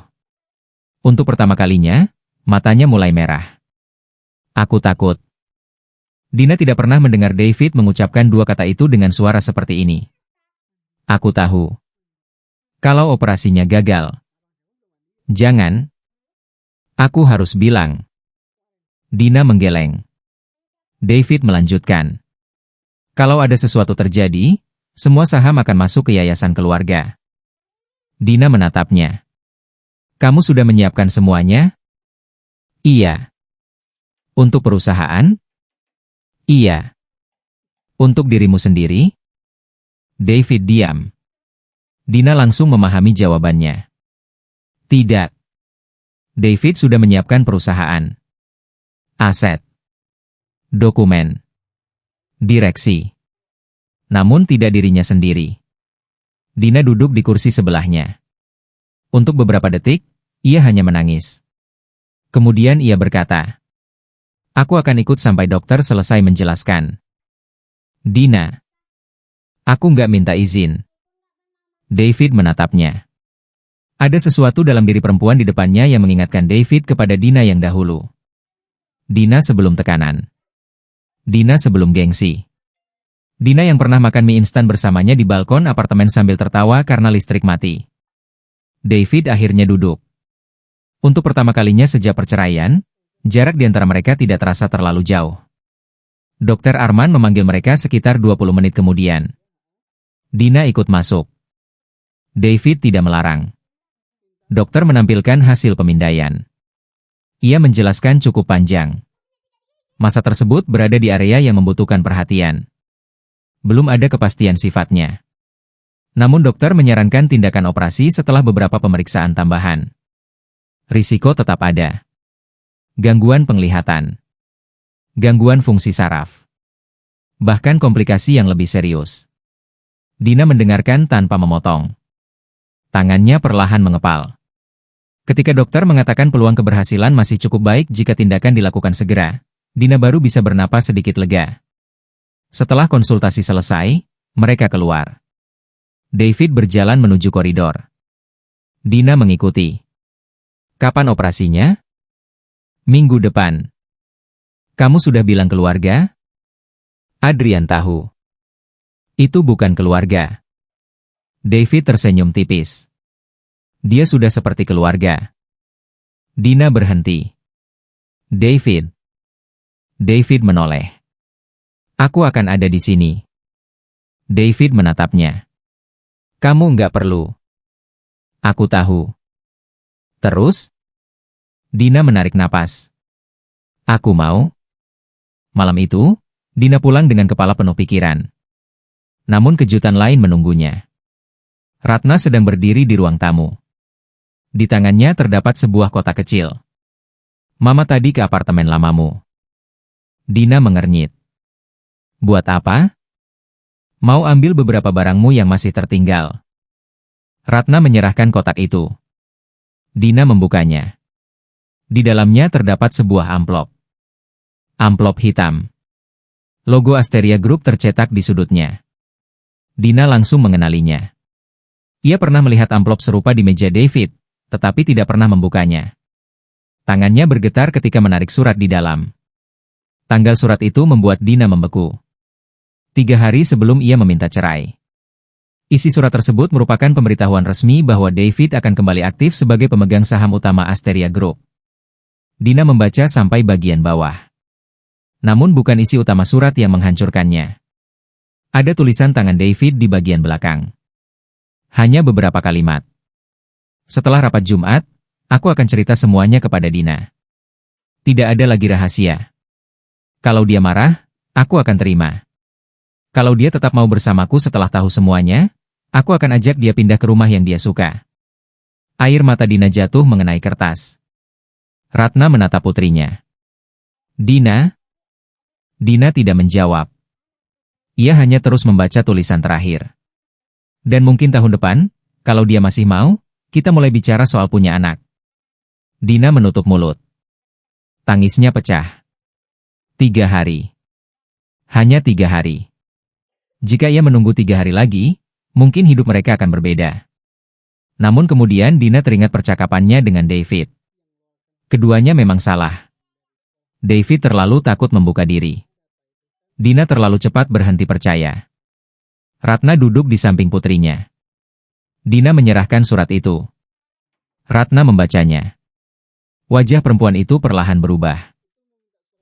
Untuk pertama kalinya, matanya mulai merah. Aku takut. Dina tidak pernah mendengar David mengucapkan dua kata itu dengan suara seperti ini. Aku tahu. Kalau operasinya gagal. Jangan. Aku harus bilang. Dina menggeleng. David melanjutkan. Kalau ada sesuatu terjadi, semua saham akan masuk ke yayasan keluarga. Dina menatapnya. Kamu sudah menyiapkan semuanya? Iya. Untuk perusahaan? Iya. Untuk dirimu sendiri? David diam. Dina langsung memahami jawabannya. Tidak. David sudah menyiapkan perusahaan. Aset. Dokumen. Direksi. Namun tidak dirinya sendiri. Dina duduk di kursi sebelahnya. Untuk beberapa detik, ia hanya menangis. Kemudian ia berkata, aku akan ikut sampai dokter selesai menjelaskan. Dina. Aku nggak minta izin. David menatapnya. Ada sesuatu dalam diri perempuan di depannya yang mengingatkan David kepada Dina yang dahulu. Dina sebelum tekanan. Dina sebelum gengsi. Dina yang pernah makan mie instan bersamanya di balkon apartemen sambil tertawa karena listrik mati. David akhirnya duduk. Untuk pertama kalinya sejak perceraian, jarak di antara mereka tidak terasa terlalu jauh. Dokter Arman memanggil mereka sekitar 20 menit kemudian. Dina ikut masuk. David tidak melarang. Dokter menampilkan hasil pemindaian. Ia menjelaskan cukup panjang. Masa tersebut berada di area yang membutuhkan perhatian. Belum ada kepastian sifatnya. Namun dokter menyarankan tindakan operasi setelah beberapa pemeriksaan tambahan. Risiko tetap ada. Gangguan penglihatan. Gangguan fungsi saraf. Bahkan komplikasi yang lebih serius. Dina mendengarkan tanpa memotong. Tangannya perlahan mengepal. Ketika dokter mengatakan peluang keberhasilan masih cukup baik jika tindakan dilakukan segera, Dina baru bisa bernapas sedikit lega. Setelah konsultasi selesai, mereka keluar. David berjalan menuju koridor. Dina mengikuti. Kapan operasinya? Minggu depan. Kamu sudah bilang keluarga? Adrian tahu. Itu bukan keluarga. David tersenyum tipis. Dia sudah seperti keluarga. Dina berhenti. David. David menoleh. Aku akan ada di sini. David menatapnya. Kamu nggak perlu. Aku tahu. Terus? Dina menarik napas. Aku mau. Malam itu, Dina pulang dengan kepala penuh pikiran. Namun kejutan lain menunggunya. Ratna sedang berdiri di ruang tamu. Di tangannya terdapat sebuah kotak kecil. Mama tadi ke apartemen lamamu. Dina mengernyit. Buat apa? Mau ambil beberapa barangmu yang masih tertinggal. Ratna menyerahkan kotak itu. Dina membukanya. Di dalamnya terdapat sebuah amplop. Amplop hitam. Logo Asteria Group tercetak di sudutnya. Dina langsung mengenalinya. Ia pernah melihat amplop serupa di meja David, tetapi tidak pernah membukanya. Tangannya bergetar ketika menarik surat di dalam. Tanggal surat itu membuat Dina membeku. 3 hari sebelum ia meminta cerai. Isi surat tersebut merupakan pemberitahuan resmi bahwa David akan kembali aktif sebagai pemegang saham utama Asteria Group. Dina membaca sampai bagian bawah. Namun bukan isi utama surat yang menghancurkannya. Ada tulisan tangan David di bagian belakang. Hanya beberapa kalimat. Setelah rapat Jumat, aku akan cerita semuanya kepada Dina. Tidak ada lagi rahasia. Kalau dia marah, aku akan terima. Kalau dia tetap mau bersamaku setelah tahu semuanya, aku akan ajak dia pindah ke rumah yang dia suka. Air mata Dina jatuh mengenai kertas. Ratna menatap putrinya. Dina? Dina tidak menjawab. Ia hanya terus membaca tulisan terakhir. Dan mungkin tahun depan, kalau dia masih mau, kita mulai bicara soal punya anak. Dina menutup mulut. Tangisnya pecah. 3 hari. Hanya 3 hari. Jika ia menunggu 3 hari lagi, mungkin hidup mereka akan berbeda. Namun kemudian Dina teringat percakapannya dengan David. Keduanya memang salah. David terlalu takut membuka diri. Dina terlalu cepat berhenti percaya. Ratna duduk di samping putrinya. Dina menyerahkan surat itu. Ratna membacanya. Wajah perempuan itu perlahan berubah.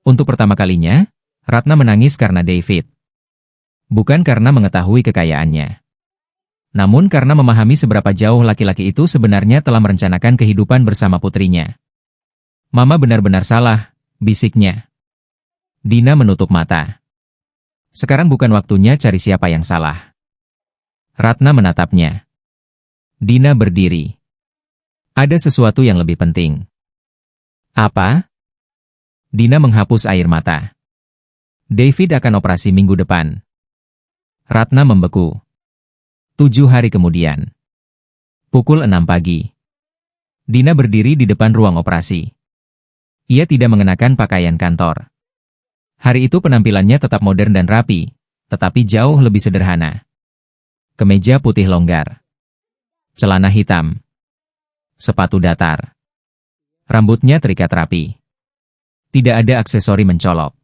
Untuk pertama kalinya, Ratna menangis karena David. Bukan karena mengetahui kekayaannya. Namun karena memahami seberapa jauh laki-laki itu sebenarnya telah merencanakan kehidupan bersama putrinya. Mama benar-benar salah, bisiknya. Dina menutup mata. Sekarang bukan waktunya cari siapa yang salah. Ratna menatapnya. Dina berdiri. Ada sesuatu yang lebih penting. Apa? Dina menghapus air mata. David akan operasi minggu depan. Ratna membeku. 7 hari kemudian. Pukul 6 pagi. Dina berdiri di depan ruang operasi. Ia tidak mengenakan pakaian kantor. Hari itu penampilannya tetap modern dan rapi, tetapi jauh lebih sederhana. Kemeja putih longgar. Celana hitam. Sepatu datar. Rambutnya terikat rapi. Tidak ada aksesori mencolok.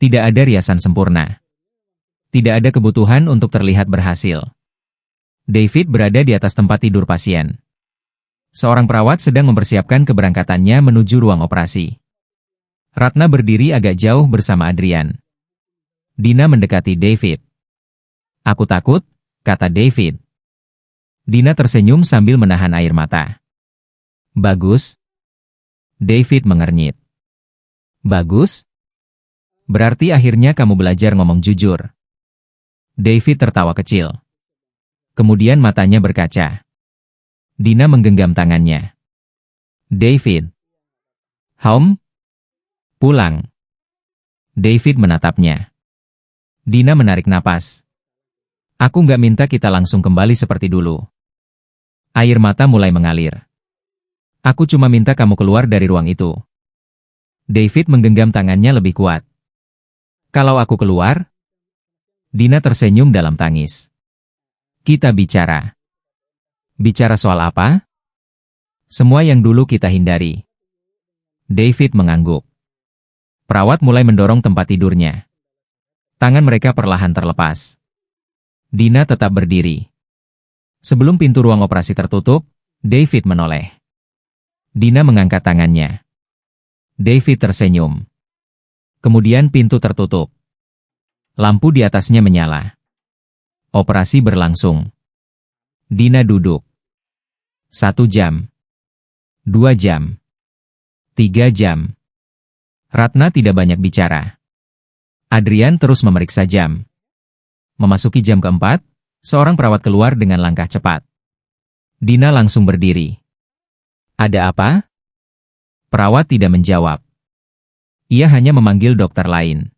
Tidak ada riasan sempurna. Tidak ada kebutuhan untuk terlihat berhasil. David berada di atas tempat tidur pasien. Seorang perawat sedang mempersiapkan keberangkatannya menuju ruang operasi. Ratna berdiri agak jauh bersama Adrian. Dina mendekati David. Aku takut, kata David. Dina tersenyum sambil menahan air mata. Bagus. David mengernyit. Bagus? Berarti akhirnya kamu belajar ngomong jujur. David tertawa kecil. Kemudian matanya berkaca. Dina menggenggam tangannya. David. Home? Pulang. David menatapnya. Dina menarik napas. Aku nggak minta kita langsung kembali seperti dulu. Air mata mulai mengalir. Aku cuma minta kamu keluar dari ruang itu. David menggenggam tangannya lebih kuat. Kalau aku keluar? Dina tersenyum dalam tangis. Kita bicara. Bicara soal apa? Semua yang dulu kita hindari. David mengangguk. Perawat mulai mendorong tempat tidurnya. Tangan mereka perlahan terlepas. Dina tetap berdiri. Sebelum pintu ruang operasi tertutup, David menoleh. Dina mengangkat tangannya. David tersenyum. Kemudian pintu tertutup. Lampu di atasnya menyala. Operasi berlangsung. Dina duduk. 1 jam. 2 jam. 3 jam. Ratna tidak banyak bicara. Adrian terus memeriksa jam. Memasuki jam keempat, seorang perawat keluar dengan langkah cepat. Dina langsung berdiri. Ada apa? Perawat tidak menjawab. Ia hanya memanggil dokter lain.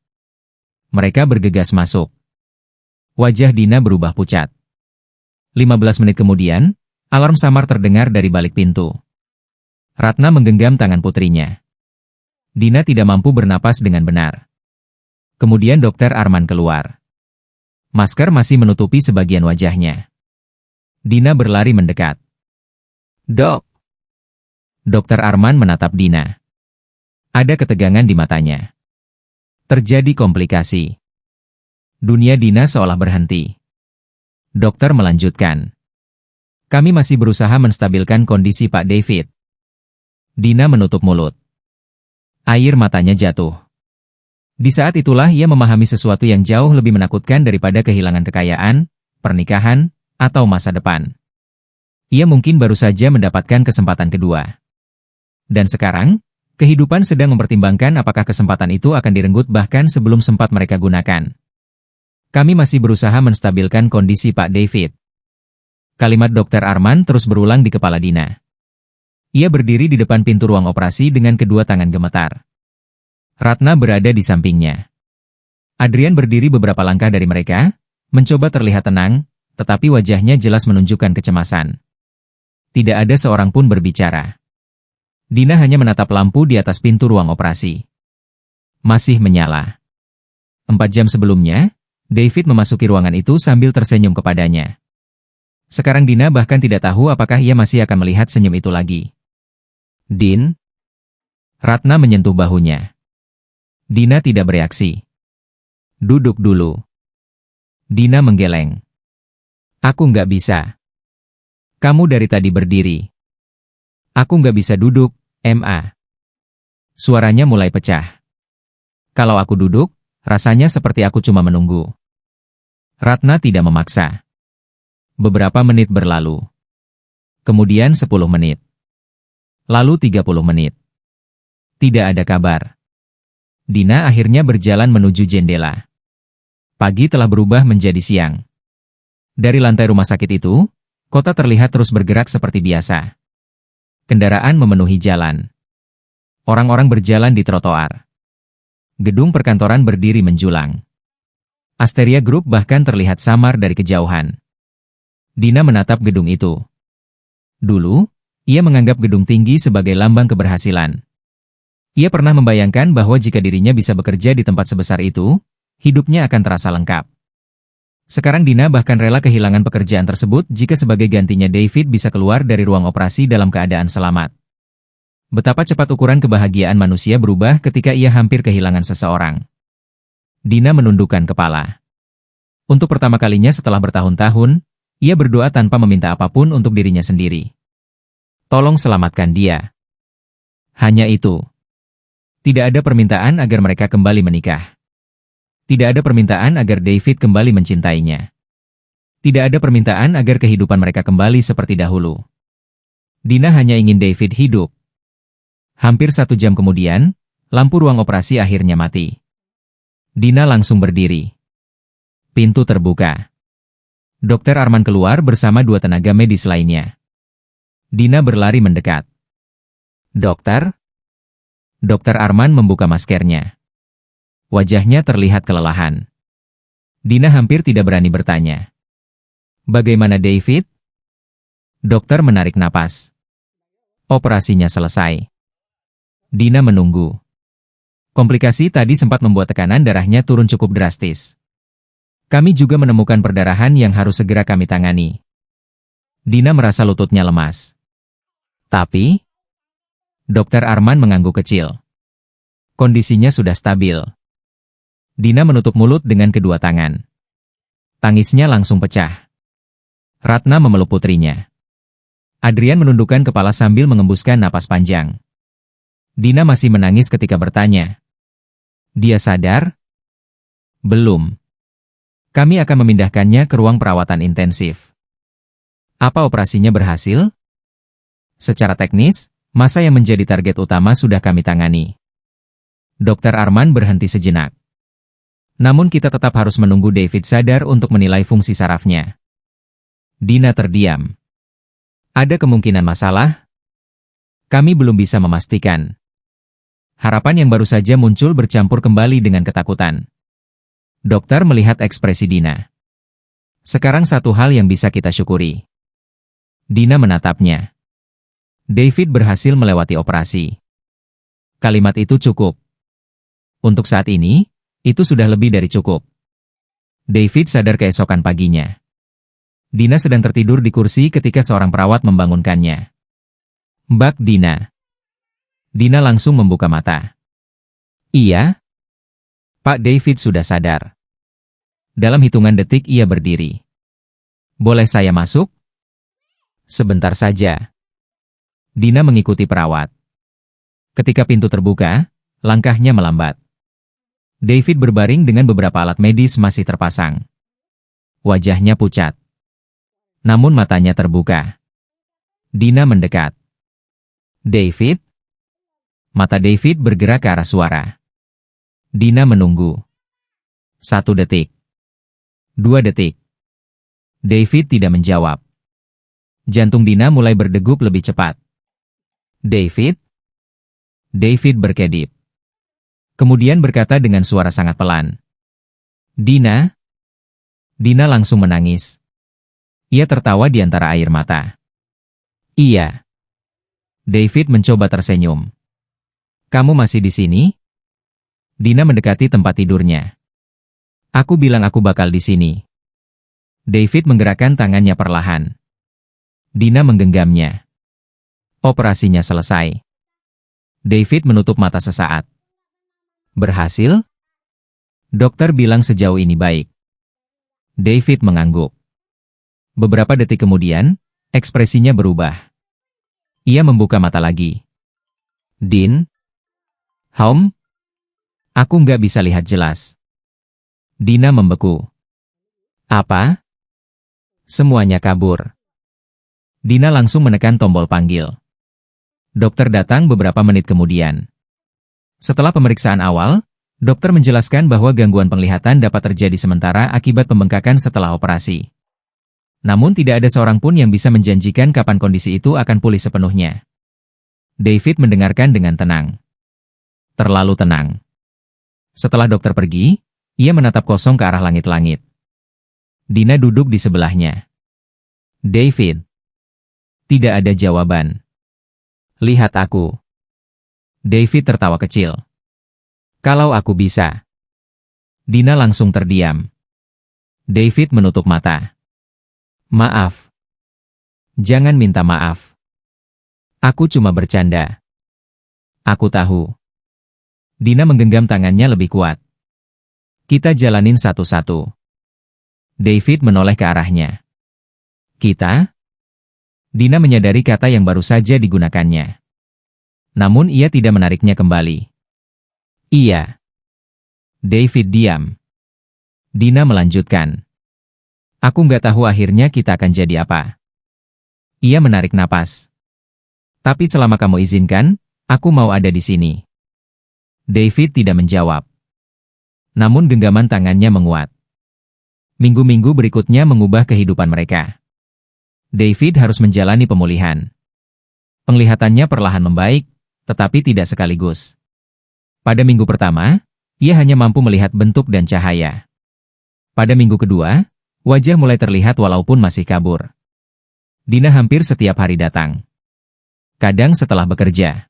Mereka bergegas masuk. Wajah Dina berubah pucat. 15 menit kemudian, alarm samar terdengar dari balik pintu. Ratna menggenggam tangan putrinya. Dina tidak mampu bernapas dengan benar. Kemudian Dokter Arman keluar. Masker masih menutupi sebagian wajahnya. Dina berlari mendekat. Dok. Dokter Arman menatap Dina. Ada ketegangan di matanya. Terjadi komplikasi. Dunia Dina seolah berhenti. Dokter melanjutkan. Kami masih berusaha menstabilkan kondisi Pak David. Dina menutup mulut. Air matanya jatuh. Di saat itulah ia memahami sesuatu yang jauh lebih menakutkan daripada kehilangan kekayaan, pernikahan, atau masa depan. Ia mungkin baru saja mendapatkan kesempatan kedua. Dan sekarang, kehidupan sedang mempertimbangkan apakah kesempatan itu akan direnggut bahkan sebelum sempat mereka gunakan. Kami masih berusaha menstabilkan kondisi Pak David. Kalimat Dokter Arman terus berulang di kepala Dina. Ia berdiri di depan pintu ruang operasi dengan kedua tangan gemetar. Ratna berada di sampingnya. Adrian berdiri beberapa langkah dari mereka, mencoba terlihat tenang, tetapi wajahnya jelas menunjukkan kecemasan. Tidak ada seorang pun berbicara. Dina hanya menatap lampu di atas pintu ruang operasi. Masih menyala. 4 jam sebelumnya, David memasuki ruangan itu sambil tersenyum kepadanya. Sekarang Dina bahkan tidak tahu apakah ia masih akan melihat senyum itu lagi. Din? Ratna menyentuh bahunya. Dina tidak bereaksi. Duduk dulu. Dina menggeleng. Aku nggak bisa. Kamu dari tadi berdiri. Aku nggak bisa duduk, Ma. Suaranya mulai pecah. Kalau aku duduk, rasanya seperti aku cuma menunggu. Ratna tidak memaksa. Beberapa menit berlalu. Kemudian 10 menit. Lalu 30 menit. Tidak ada kabar. Dina akhirnya berjalan menuju jendela. Pagi telah berubah menjadi siang. Dari lantai rumah sakit itu, kota terlihat terus bergerak seperti biasa. Kendaraan memenuhi jalan. Orang-orang berjalan di trotoar. Gedung perkantoran berdiri menjulang. Asteria Group bahkan terlihat samar dari kejauhan. Dina menatap gedung itu. Dulu, ia menganggap gedung tinggi sebagai lambang keberhasilan. Ia pernah membayangkan bahwa jika dirinya bisa bekerja di tempat sebesar itu, hidupnya akan terasa lengkap. Sekarang Dina bahkan rela kehilangan pekerjaan tersebut jika sebagai gantinya David bisa keluar dari ruang operasi dalam keadaan selamat. Betapa cepat ukuran kebahagiaan manusia berubah ketika ia hampir kehilangan seseorang. Dina menundukkan kepala. Untuk pertama kalinya setelah bertahun-tahun, ia berdoa tanpa meminta apapun untuk dirinya sendiri. Tolong selamatkan dia. Hanya itu. Tidak ada permintaan agar mereka kembali menikah. Tidak ada permintaan agar David kembali mencintainya. Tidak ada permintaan agar kehidupan mereka kembali seperti dahulu. Dina hanya ingin David hidup. Hampir 1 jam kemudian, lampu ruang operasi akhirnya mati. Dina langsung berdiri. Pintu terbuka. Dokter Arman keluar bersama 2 tenaga medis lainnya. Dina berlari mendekat. Dokter? Dokter Arman membuka maskernya. Wajahnya terlihat kelelahan. Dina hampir tidak berani bertanya. Bagaimana David? Dokter menarik napas. Operasinya selesai. Dina menunggu. Komplikasi tadi sempat membuat tekanan darahnya turun cukup drastis. Kami juga menemukan perdarahan yang harus segera kami tangani. Dina merasa lututnya lemas. Tapi, Dokter Arman mengangguk kecil. Kondisinya sudah stabil. Dina menutup mulut dengan kedua tangan. Tangisnya langsung pecah. Ratna memeluk putrinya. Adrian menundukkan kepala sambil mengembuskan napas panjang. Dina masih menangis ketika bertanya. Dia sadar? Belum. Kami akan memindahkannya ke ruang perawatan intensif. Apa operasinya berhasil? Secara teknis, masa yang menjadi target utama sudah kami tangani. Dokter Arman berhenti sejenak. Namun kita tetap harus menunggu David sadar untuk menilai fungsi sarafnya. Dina terdiam. Ada kemungkinan masalah? Kami belum bisa memastikan. Harapan yang baru saja muncul bercampur kembali dengan ketakutan. Dokter melihat ekspresi Dina. Sekarang satu hal yang bisa kita syukuri. Dina menatapnya. David berhasil melewati operasi. Kalimat itu cukup. Untuk saat ini, itu sudah lebih dari cukup. David sadar keesokan paginya. Dina sedang tertidur di kursi ketika seorang perawat membangunkannya. Mbak Dina. Dina langsung membuka mata. Iya? Pak David sudah sadar. Dalam hitungan detik ia berdiri. Boleh saya masuk? Sebentar saja. Dina mengikuti perawat. Ketika pintu terbuka, langkahnya melambat. David berbaring dengan beberapa alat medis masih terpasang. Wajahnya pucat. Namun matanya terbuka. Dina mendekat. David? Mata David bergerak ke arah suara. Dina menunggu. 1 detik. 2 detik. David tidak menjawab. Jantung Dina mulai berdegup lebih cepat. David? David berkedip. Kemudian berkata dengan suara sangat pelan. Dina? Dina langsung menangis. Ia tertawa di antara air mata. Iya. David mencoba tersenyum. Kamu masih di sini? Dina mendekati tempat tidurnya. Aku bilang aku bakal di sini. David menggerakkan tangannya perlahan. Dina menggenggamnya. Operasinya selesai. David menutup mata sesaat. Berhasil? Dokter bilang sejauh ini baik. David mengangguk. Beberapa detik kemudian, ekspresinya berubah. Ia membuka mata lagi. Din? Home? Aku nggak bisa lihat jelas. Dina membeku. Apa? Semuanya kabur. Dina langsung menekan tombol panggil. Dokter datang beberapa menit kemudian. Setelah pemeriksaan awal, dokter menjelaskan bahwa gangguan penglihatan dapat terjadi sementara akibat pembengkakan setelah operasi. Namun tidak ada seorang pun yang bisa menjanjikan kapan kondisi itu akan pulih sepenuhnya. David mendengarkan dengan tenang. Terlalu tenang. Setelah dokter pergi, ia menatap kosong ke arah langit-langit. Dina duduk di sebelahnya. David. Tidak ada jawaban. Lihat aku. David tertawa kecil. Kalau aku bisa. Dina langsung terdiam. David menutup mata. Maaf. Jangan minta maaf. Aku cuma bercanda. Aku tahu. Dina menggenggam tangannya lebih kuat. Kita jalanin satu-satu. David menoleh ke arahnya. Kita? Dina menyadari kata yang baru saja digunakannya. Namun ia tidak menariknya kembali. Iya. David diam. Dina melanjutkan. Aku nggak tahu akhirnya kita akan jadi apa. Ia menarik napas. Tapi selama kamu izinkan, aku mau ada di sini. David tidak menjawab. Namun genggaman tangannya menguat. Minggu-minggu berikutnya mengubah kehidupan mereka. David harus menjalani pemulihan. Penglihatannya perlahan membaik, tetapi tidak sekaligus. Pada minggu pertama, ia hanya mampu melihat bentuk dan cahaya. Pada minggu kedua, wajah mulai terlihat walaupun masih kabur. Dina hampir setiap hari datang. Kadang setelah bekerja.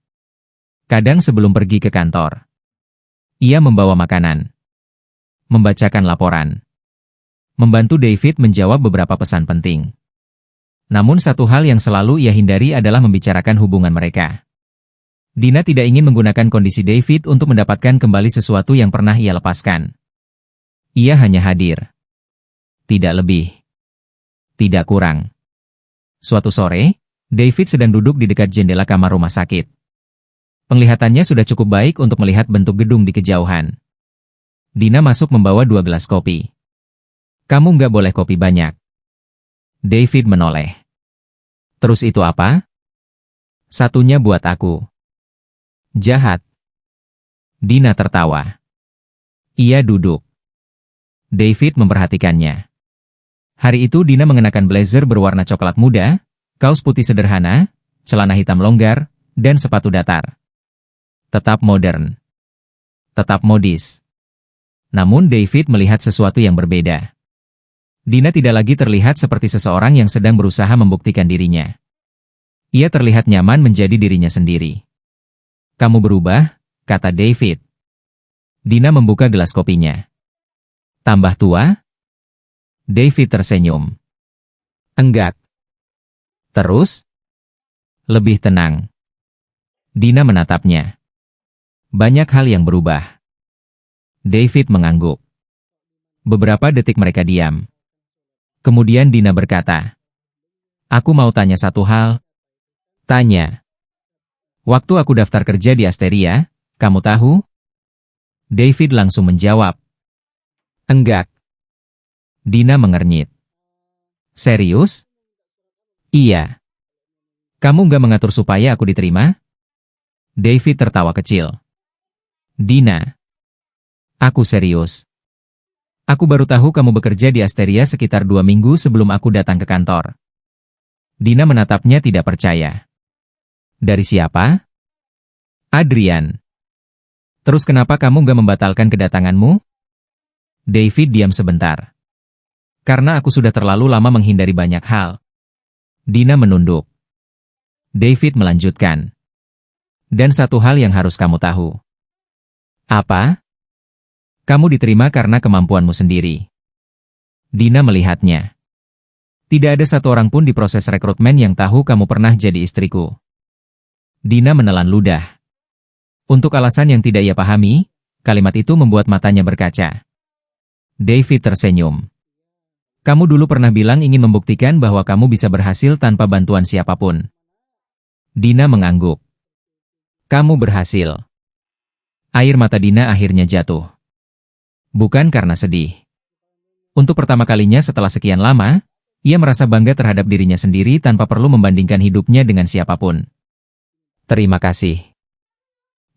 Kadang sebelum pergi ke kantor. Ia membawa makanan. Membacakan laporan. Membantu David menjawab beberapa pesan penting. Namun satu hal yang selalu ia hindari adalah membicarakan hubungan mereka. Dina tidak ingin menggunakan kondisi David untuk mendapatkan kembali sesuatu yang pernah ia lepaskan. Ia hanya hadir. Tidak lebih. Tidak kurang. Suatu sore, David sedang duduk di dekat jendela kamar rumah sakit. Penglihatannya sudah cukup baik untuk melihat bentuk gedung di kejauhan. Dina masuk membawa 2 gelas kopi. Kamu nggak boleh kopi banyak. David menoleh. Terus itu apa? Satunya buat aku. Jahat. Dina tertawa. Ia duduk. David memperhatikannya. Hari itu Dina mengenakan blazer berwarna coklat muda, kaos putih sederhana, celana hitam longgar, dan sepatu datar. Tetap modern. Tetap modis. Namun David melihat sesuatu yang berbeda. Dina tidak lagi terlihat seperti seseorang yang sedang berusaha membuktikan dirinya. Ia terlihat nyaman menjadi dirinya sendiri. Kamu berubah, kata David. Dina membuka gelas kopinya. Tambah tua? David tersenyum. Enggak. Terus? Lebih tenang. Dina menatapnya. Banyak hal yang berubah. David mengangguk. Beberapa detik mereka diam. Kemudian Dina berkata, aku mau tanya satu hal. Tanya. Waktu aku daftar kerja di Asteria, kamu tahu? David langsung menjawab. Enggak. Dina mengernyit. Serius? Iya. Kamu nggak mengatur supaya aku diterima? David tertawa kecil. Dina. Aku serius. Aku baru tahu kamu bekerja di Asteria sekitar 2 minggu sebelum aku datang ke kantor. Dina menatapnya tidak percaya. Dari siapa? Adrian. Terus kenapa kamu nggak membatalkan kedatanganmu? David diam sebentar. Karena aku sudah terlalu lama menghindari banyak hal. Dina menunduk. David melanjutkan. Dan satu hal yang harus kamu tahu. Apa? Kamu diterima karena kemampuanmu sendiri. Dina melihatnya. Tidak ada satu orang pun di proses rekrutmen yang tahu kamu pernah jadi istriku. Dina menelan ludah. Untuk alasan yang tidak ia pahami, kalimat itu membuat matanya berkaca. David tersenyum. Kamu dulu pernah bilang ingin membuktikan bahwa kamu bisa berhasil tanpa bantuan siapapun. Dina mengangguk. Kamu berhasil. Air mata Dina akhirnya jatuh. Bukan karena sedih. Untuk pertama kalinya setelah sekian lama, ia merasa bangga terhadap dirinya sendiri tanpa perlu membandingkan hidupnya dengan siapapun. Terima kasih.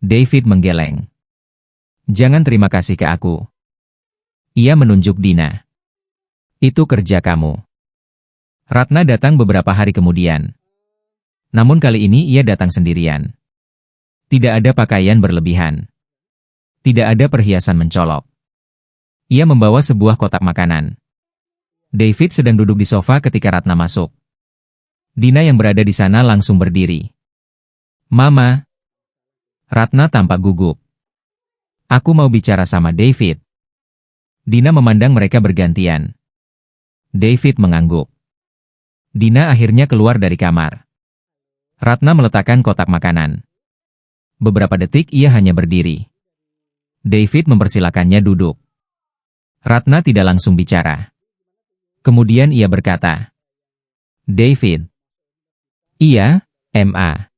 David menggeleng. Jangan terima kasih ke aku. Ia menunjuk Dina. Itu kerja kamu. Ratna datang beberapa hari kemudian. Namun kali ini ia datang sendirian. Tidak ada pakaian berlebihan. Tidak ada perhiasan mencolok. Ia membawa sebuah kotak makanan. David sedang duduk di sofa ketika Ratna masuk. Dina yang berada di sana langsung berdiri. Mama. Ratna tampak gugup. Aku mau bicara sama David. Dina memandang mereka bergantian. David mengangguk. Dina akhirnya keluar dari kamar. Ratna meletakkan kotak makanan. Beberapa detik ia hanya berdiri. David mempersilakannya duduk. Ratna tidak langsung bicara. Kemudian ia berkata, David. Iya, Ma.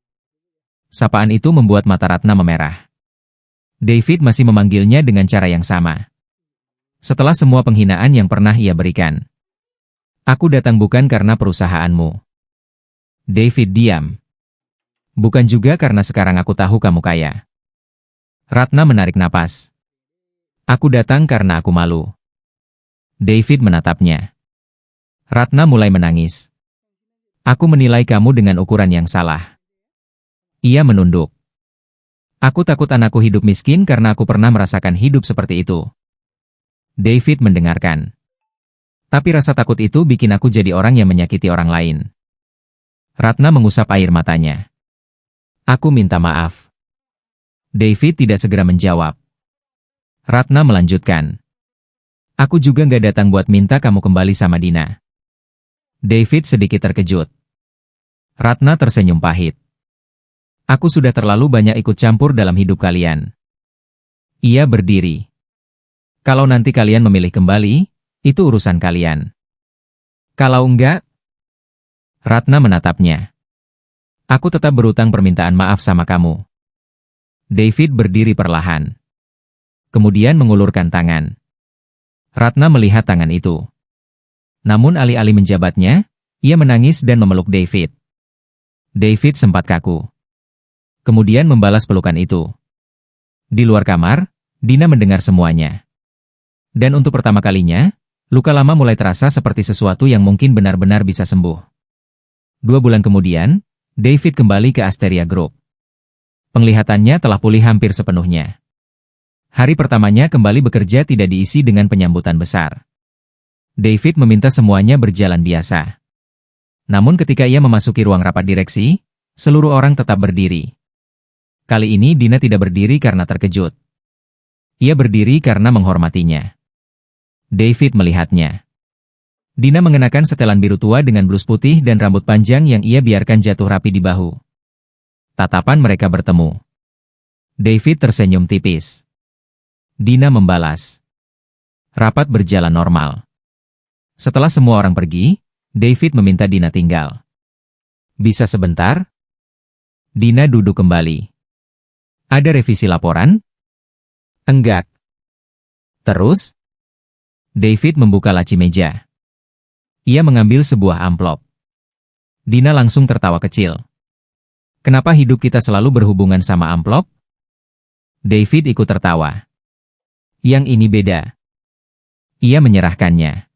Sapaan itu membuat mata Ratna memerah. David masih memanggilnya dengan cara yang sama. Setelah semua penghinaan yang pernah ia berikan. Aku datang bukan karena perusahaanmu. David diam. Bukan juga karena sekarang aku tahu kamu kaya. Ratna menarik napas. Aku datang karena aku malu. David menatapnya. Ratna mulai menangis. Aku menilai kamu dengan ukuran yang salah. Ia menunduk. Aku takut anakku hidup miskin karena aku pernah merasakan hidup seperti itu. David mendengarkan. Tapi rasa takut itu bikin aku jadi orang yang menyakiti orang lain. Ratna mengusap air matanya. Aku minta maaf. David tidak segera menjawab. Ratna melanjutkan. Aku juga nggak datang buat minta kamu kembali sama Dina. David sedikit terkejut. Ratna tersenyum pahit. Aku sudah terlalu banyak ikut campur dalam hidup kalian. Ia berdiri. Kalau nanti kalian memilih kembali, itu urusan kalian. Kalau enggak, Ratna menatapnya. Aku tetap berutang permintaan maaf sama kamu. David berdiri perlahan. Kemudian mengulurkan tangan. Ratna melihat tangan itu. Namun alih-alih menjabatnya, ia menangis dan memeluk David. David sempat kaku. Kemudian membalas pelukan itu. Di luar kamar, Dina mendengar semuanya. Dan untuk pertama kalinya, luka lama mulai terasa seperti sesuatu yang mungkin benar-benar bisa sembuh. 2 bulan kemudian, David kembali ke Asteria Group. Penglihatannya telah pulih hampir sepenuhnya. Hari pertamanya kembali bekerja tidak diisi dengan penyambutan besar. David meminta semuanya berjalan biasa. Namun ketika ia memasuki ruang rapat direksi, seluruh orang tetap berdiri. Kali ini Dina tidak berdiri karena terkejut. Ia berdiri karena menghormatinya. David melihatnya. Dina mengenakan setelan biru tua dengan blus putih dan rambut panjang yang ia biarkan jatuh rapi di bahu. Tatapan mereka bertemu. David tersenyum tipis. Dina membalas. Rapat berjalan normal. Setelah semua orang pergi, David meminta Dina tinggal. Bisa sebentar? Dina duduk kembali. Ada revisi laporan? Enggak. Terus? David membuka laci meja. Ia mengambil sebuah amplop. Dina langsung tertawa kecil. Kenapa hidup kita selalu berhubungan sama amplop? David ikut tertawa. Yang ini beda. Ia menyerahkannya.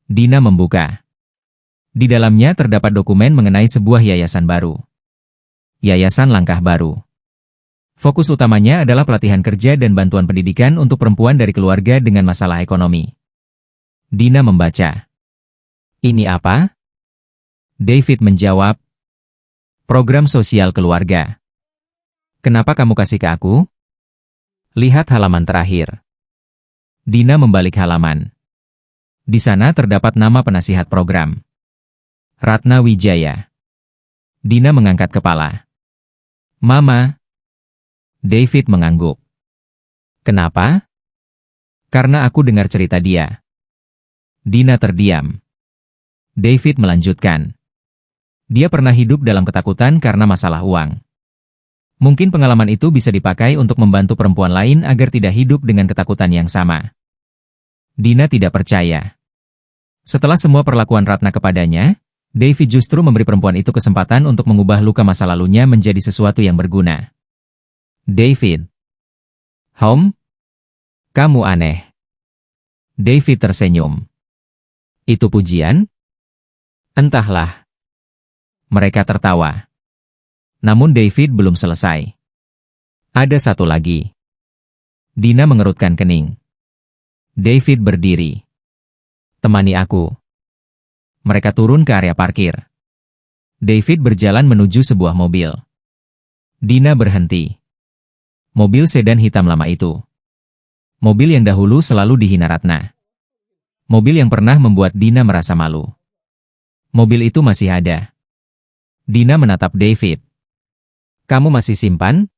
Dina membuka. Di dalamnya terdapat dokumen mengenai sebuah yayasan baru. Yayasan Langkah Baru. Fokus utamanya adalah pelatihan kerja dan bantuan pendidikan untuk perempuan dari keluarga dengan masalah ekonomi. Dina membaca. Ini apa? David menjawab. Program sosial keluarga. Kenapa kamu kasih ke aku? Lihat halaman terakhir. Dina membalik halaman. Di sana terdapat nama penasihat program. Ratna Wijaya. Dina mengangkat kepala. Mama. David mengangguk. Kenapa? Karena aku dengar cerita dia. Dina terdiam. David melanjutkan. Dia pernah hidup dalam ketakutan karena masalah uang. Mungkin pengalaman itu bisa dipakai untuk membantu perempuan lain agar tidak hidup dengan ketakutan yang sama. Dina tidak percaya. Setelah semua perlakuan Ratna kepadanya, David justru memberi perempuan itu kesempatan untuk mengubah luka masa lalunya menjadi sesuatu yang berguna. David. Hom? Kamu aneh. David tersenyum. Itu pujian? Entahlah. Mereka tertawa. Namun David belum selesai. Ada satu lagi. Dina mengerutkan kening. David berdiri. Temani aku. Mereka turun ke area parkir. David berjalan menuju sebuah mobil. Dina berhenti. Mobil sedan hitam lama itu. Mobil yang dahulu selalu dihina Ratna. Mobil yang pernah membuat Dina merasa malu. Mobil itu masih ada. Dina menatap David. Kamu masih simpan?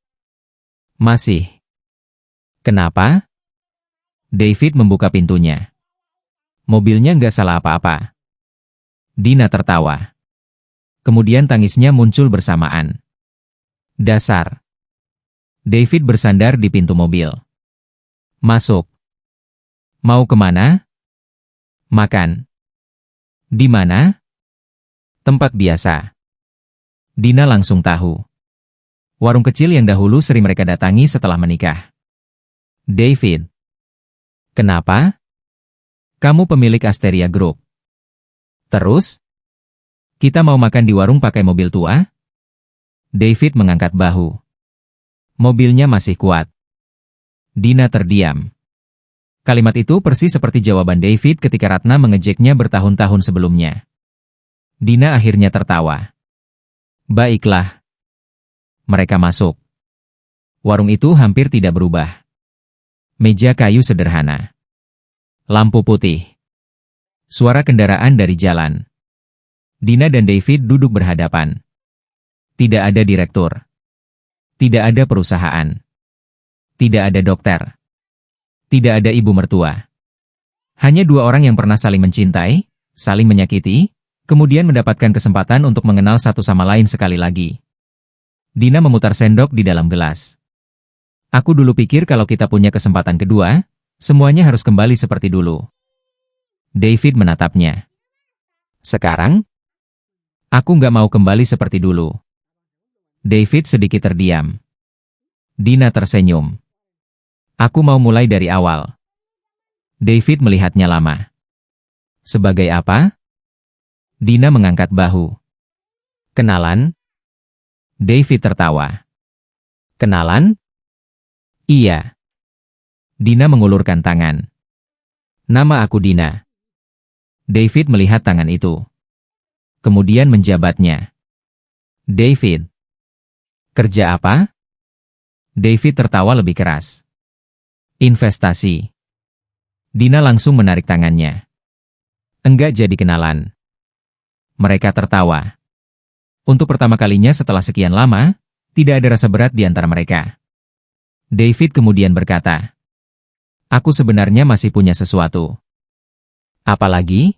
Masih. Kenapa? David membuka pintunya. Mobilnya nggak salah apa-apa. Dina tertawa. Kemudian tangisnya muncul bersamaan. Dasar. David bersandar di pintu mobil. Masuk. Mau kemana? Makan. Di mana? Tempat biasa. Dina langsung tahu. Warung kecil yang dahulu sering mereka datangi setelah menikah. David. Kenapa? Kamu pemilik Asteria Group. Terus? Kita mau makan di warung pakai mobil tua? David mengangkat bahu. Mobilnya masih kuat. Dina terdiam. Kalimat itu persis seperti jawaban David ketika Ratna mengejeknya bertahun-tahun sebelumnya. Dina akhirnya tertawa. Baiklah. Mereka masuk. Warung itu hampir tidak berubah. Meja kayu sederhana. Lampu putih. Suara kendaraan dari jalan. Dina dan David duduk berhadapan. Tidak ada direktur. Tidak ada perusahaan. Tidak ada dokter. Tidak ada ibu mertua. Hanya dua orang yang pernah saling mencintai, saling menyakiti, kemudian mendapatkan kesempatan untuk mengenal satu sama lain sekali lagi. Dina memutar sendok di dalam gelas. Aku dulu pikir kalau kita punya kesempatan kedua, semuanya harus kembali seperti dulu. David menatapnya. Sekarang? Aku nggak mau kembali seperti dulu. David sedikit terdiam. Dina tersenyum. Aku mau mulai dari awal. David melihatnya lama. Sebagai apa? Dina mengangkat bahu. Kenalan? David tertawa. Kenalan? Iya. Dina mengulurkan tangan. Nama aku Dina. David melihat tangan itu. Kemudian menjabatnya. David. Kerja apa? David tertawa lebih keras. Investasi. Dina langsung menarik tangannya. Enggak jadi kenalan. Mereka tertawa. Untuk pertama kalinya setelah sekian lama, tidak ada rasa berat di antara mereka. David kemudian berkata, aku sebenarnya masih punya sesuatu. Apalagi?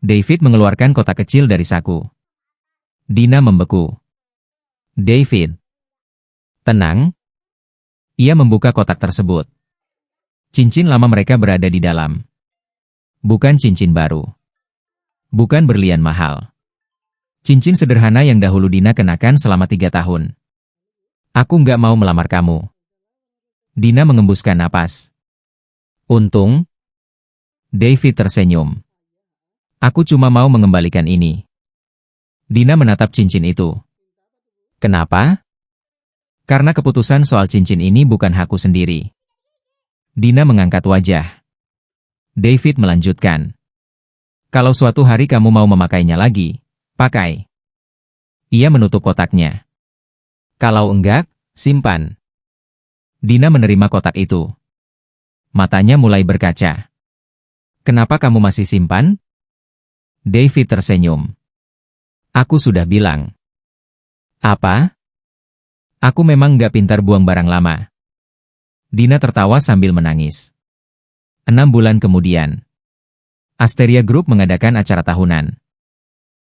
David mengeluarkan kotak kecil dari saku. Dina membeku. David. Tenang. Ia membuka kotak tersebut. Cincin lama mereka berada di dalam. Bukan cincin baru. Bukan berlian mahal. Cincin sederhana yang dahulu Dina kenakan selama 3 tahun. Aku nggak mau melamar kamu. Dina mengembuskan napas. Untung. David tersenyum. Aku cuma mau mengembalikan ini. Dina menatap cincin itu. Kenapa? Karena keputusan soal cincin ini bukan hakku sendiri. Dina mengangkat wajah. David melanjutkan. Kalau suatu hari kamu mau memakainya lagi, pakai. Ia menutup kotaknya. Kalau enggak, simpan. Dina menerima kotak itu. Matanya mulai berkaca. Kenapa kamu masih simpan? David tersenyum. Aku sudah bilang. Apa? Aku memang nggak pintar buang barang lama. Dina tertawa sambil menangis. 6 bulan kemudian, Asteria Group mengadakan acara tahunan.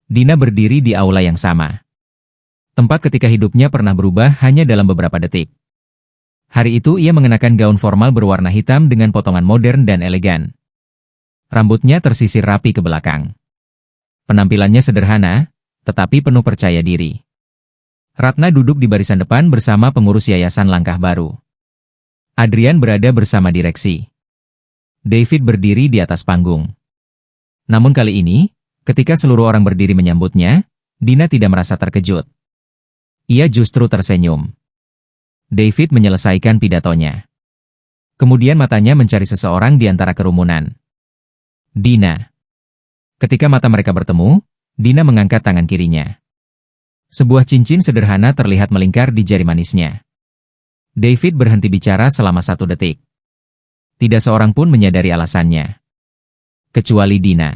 Dina berdiri di aula yang sama. Tempat ketika hidupnya pernah berubah hanya dalam beberapa detik. Hari itu ia mengenakan gaun formal berwarna hitam dengan potongan modern dan elegan. Rambutnya tersisir rapi ke belakang. Penampilannya sederhana, tetapi penuh percaya diri. Ratna duduk di barisan depan bersama pengurus Yayasan Langkah Baru. Adrian berada bersama direksi. David berdiri di atas panggung. Namun kali ini, ketika seluruh orang berdiri menyambutnya, Dina tidak merasa terkejut. Ia justru tersenyum. David menyelesaikan pidatonya. Kemudian matanya mencari seseorang di antara kerumunan. Dina. Ketika mata mereka bertemu, Dina mengangkat tangan kirinya. Sebuah cincin sederhana terlihat melingkar di jari manisnya. David berhenti bicara selama 1 detik. Tidak seorang pun menyadari alasannya. Kecuali Dina.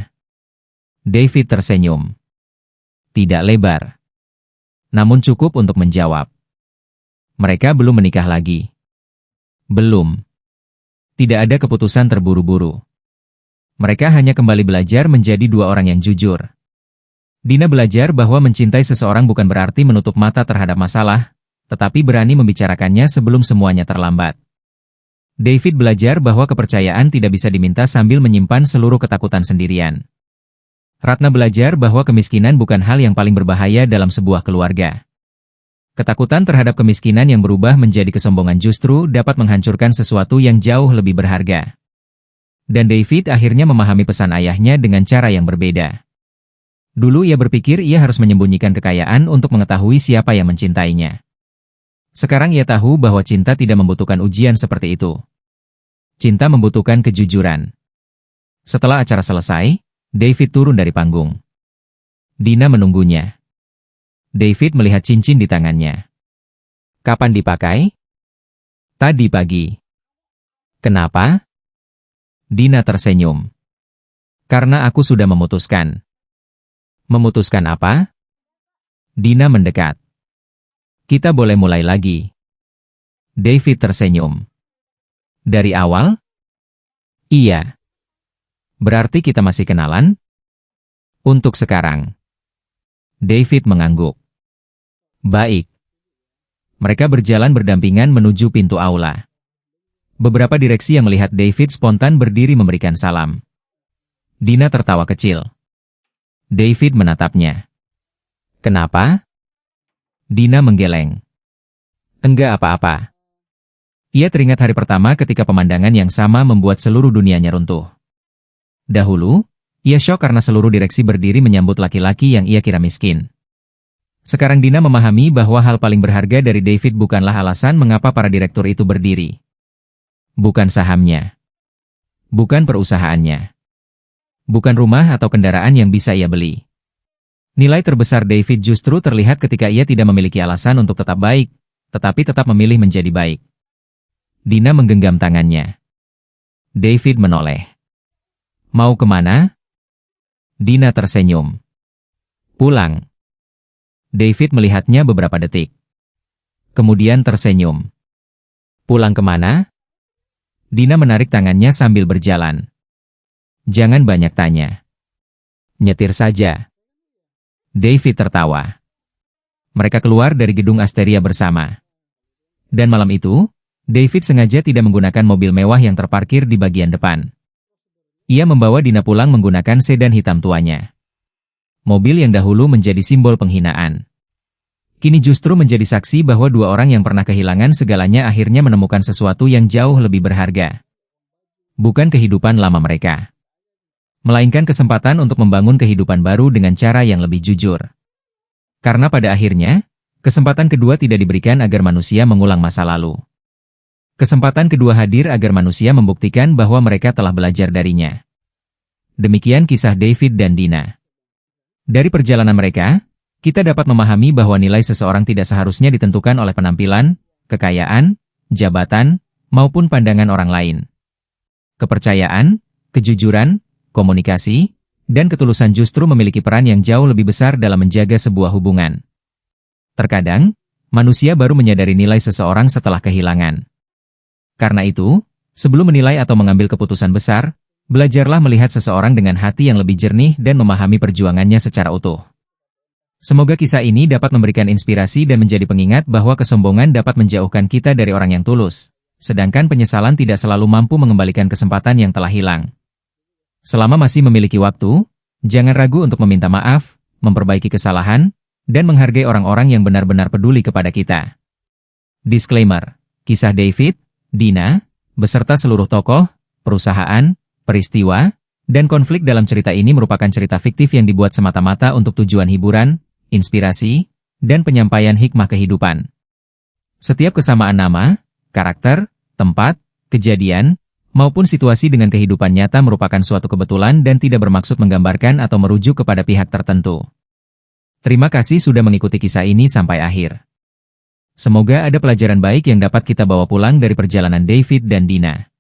David tersenyum. Tidak lebar. Namun cukup untuk menjawab. Mereka belum menikah lagi. Belum. Tidak ada keputusan terburu-buru. Mereka hanya kembali belajar menjadi 2 orang yang jujur. Dina belajar bahwa mencintai seseorang bukan berarti menutup mata terhadap masalah, tetapi berani membicarakannya sebelum semuanya terlambat. David belajar bahwa kepercayaan tidak bisa diminta sambil menyimpan seluruh ketakutan sendirian. Ratna belajar bahwa kemiskinan bukan hal yang paling berbahaya dalam sebuah keluarga. Ketakutan terhadap kemiskinan yang berubah menjadi kesombongan justru dapat menghancurkan sesuatu yang jauh lebih berharga. Dan David akhirnya memahami pesan ayahnya dengan cara yang berbeda. Dulu ia berpikir ia harus menyembunyikan kekayaan untuk mengetahui siapa yang mencintainya. Sekarang ia tahu bahwa cinta tidak membutuhkan ujian seperti itu. Cinta membutuhkan kejujuran. Setelah acara selesai, David turun dari panggung. Dina menunggunya. David melihat cincin di tangannya. Kapan dipakai? Tadi pagi. Kenapa? Dina tersenyum. Karena aku sudah memutuskan. Memutuskan apa? Dina mendekat. Kita boleh mulai lagi. David tersenyum. Dari awal? Iya. Berarti kita masih kenalan? Untuk sekarang. David mengangguk. Baik. Mereka berjalan berdampingan menuju pintu aula. Beberapa direksi yang melihat David spontan berdiri memberikan salam. Dina tertawa kecil. David menatapnya. Kenapa? Dina menggeleng. Enggak apa-apa. Ia teringat hari pertama ketika pemandangan yang sama membuat seluruh dunianya runtuh. Dahulu, ia syok karena seluruh direksi berdiri menyambut laki-laki yang ia kira miskin. Sekarang Dina memahami bahwa hal paling berharga dari David bukanlah alasan mengapa para direktur itu berdiri. Bukan sahamnya. Bukan perusahaannya. Bukan rumah atau kendaraan yang bisa ia beli. Nilai terbesar David justru terlihat ketika ia tidak memiliki alasan untuk tetap baik, tetapi tetap memilih menjadi baik. Dina menggenggam tangannya. David menoleh. Mau kemana? Dina tersenyum. Pulang. David melihatnya beberapa detik. Kemudian tersenyum. Pulang kemana? Dina menarik tangannya sambil berjalan. Jangan banyak tanya. Nyetir saja. David tertawa. Mereka keluar dari gedung Asteria bersama. Dan malam itu, David sengaja tidak menggunakan mobil mewah yang terparkir di bagian depan. Ia membawa Dina pulang menggunakan sedan hitam tuanya. Mobil yang dahulu menjadi simbol penghinaan. Kini justru menjadi saksi bahwa 2 orang yang pernah kehilangan segalanya akhirnya menemukan sesuatu yang jauh lebih berharga. Bukan kehidupan lama mereka, melainkan kesempatan untuk membangun kehidupan baru dengan cara yang lebih jujur. Karena pada akhirnya, Kesempatan kedua tidak diberikan agar manusia mengulang masa lalu. Kesempatan kedua hadir agar manusia membuktikan bahwa mereka telah belajar darinya. Demikian kisah David dan Dina. Dari perjalanan mereka, kita dapat memahami bahwa nilai seseorang tidak seharusnya ditentukan oleh penampilan, kekayaan, jabatan, maupun pandangan orang lain. Kepercayaan, kejujuran, komunikasi, dan ketulusan justru memiliki peran yang jauh lebih besar dalam menjaga sebuah hubungan. Terkadang, manusia baru menyadari nilai seseorang setelah kehilangan. Karena itu, sebelum menilai atau mengambil keputusan besar, belajarlah melihat seseorang dengan hati yang lebih jernih dan memahami perjuangannya secara utuh. Semoga kisah ini dapat memberikan inspirasi dan menjadi pengingat bahwa kesombongan dapat menjauhkan kita dari orang yang tulus, sedangkan penyesalan tidak selalu mampu mengembalikan kesempatan yang telah hilang. Selama masih memiliki waktu, jangan ragu untuk meminta maaf, memperbaiki kesalahan, dan menghargai orang-orang yang benar-benar peduli kepada kita. Disclaimer, kisah David, Dina, beserta seluruh tokoh, perusahaan, peristiwa, dan konflik dalam cerita ini merupakan cerita fiktif yang dibuat semata-mata untuk tujuan hiburan, inspirasi, dan penyampaian hikmah kehidupan. Setiap kesamaan nama, karakter, tempat, kejadian, maupun situasi dengan kehidupan nyata merupakan suatu kebetulan dan tidak bermaksud menggambarkan atau merujuk kepada pihak tertentu. Terima kasih sudah mengikuti kisah ini sampai akhir. Semoga ada pelajaran baik yang dapat kita bawa pulang dari perjalanan David dan Dina.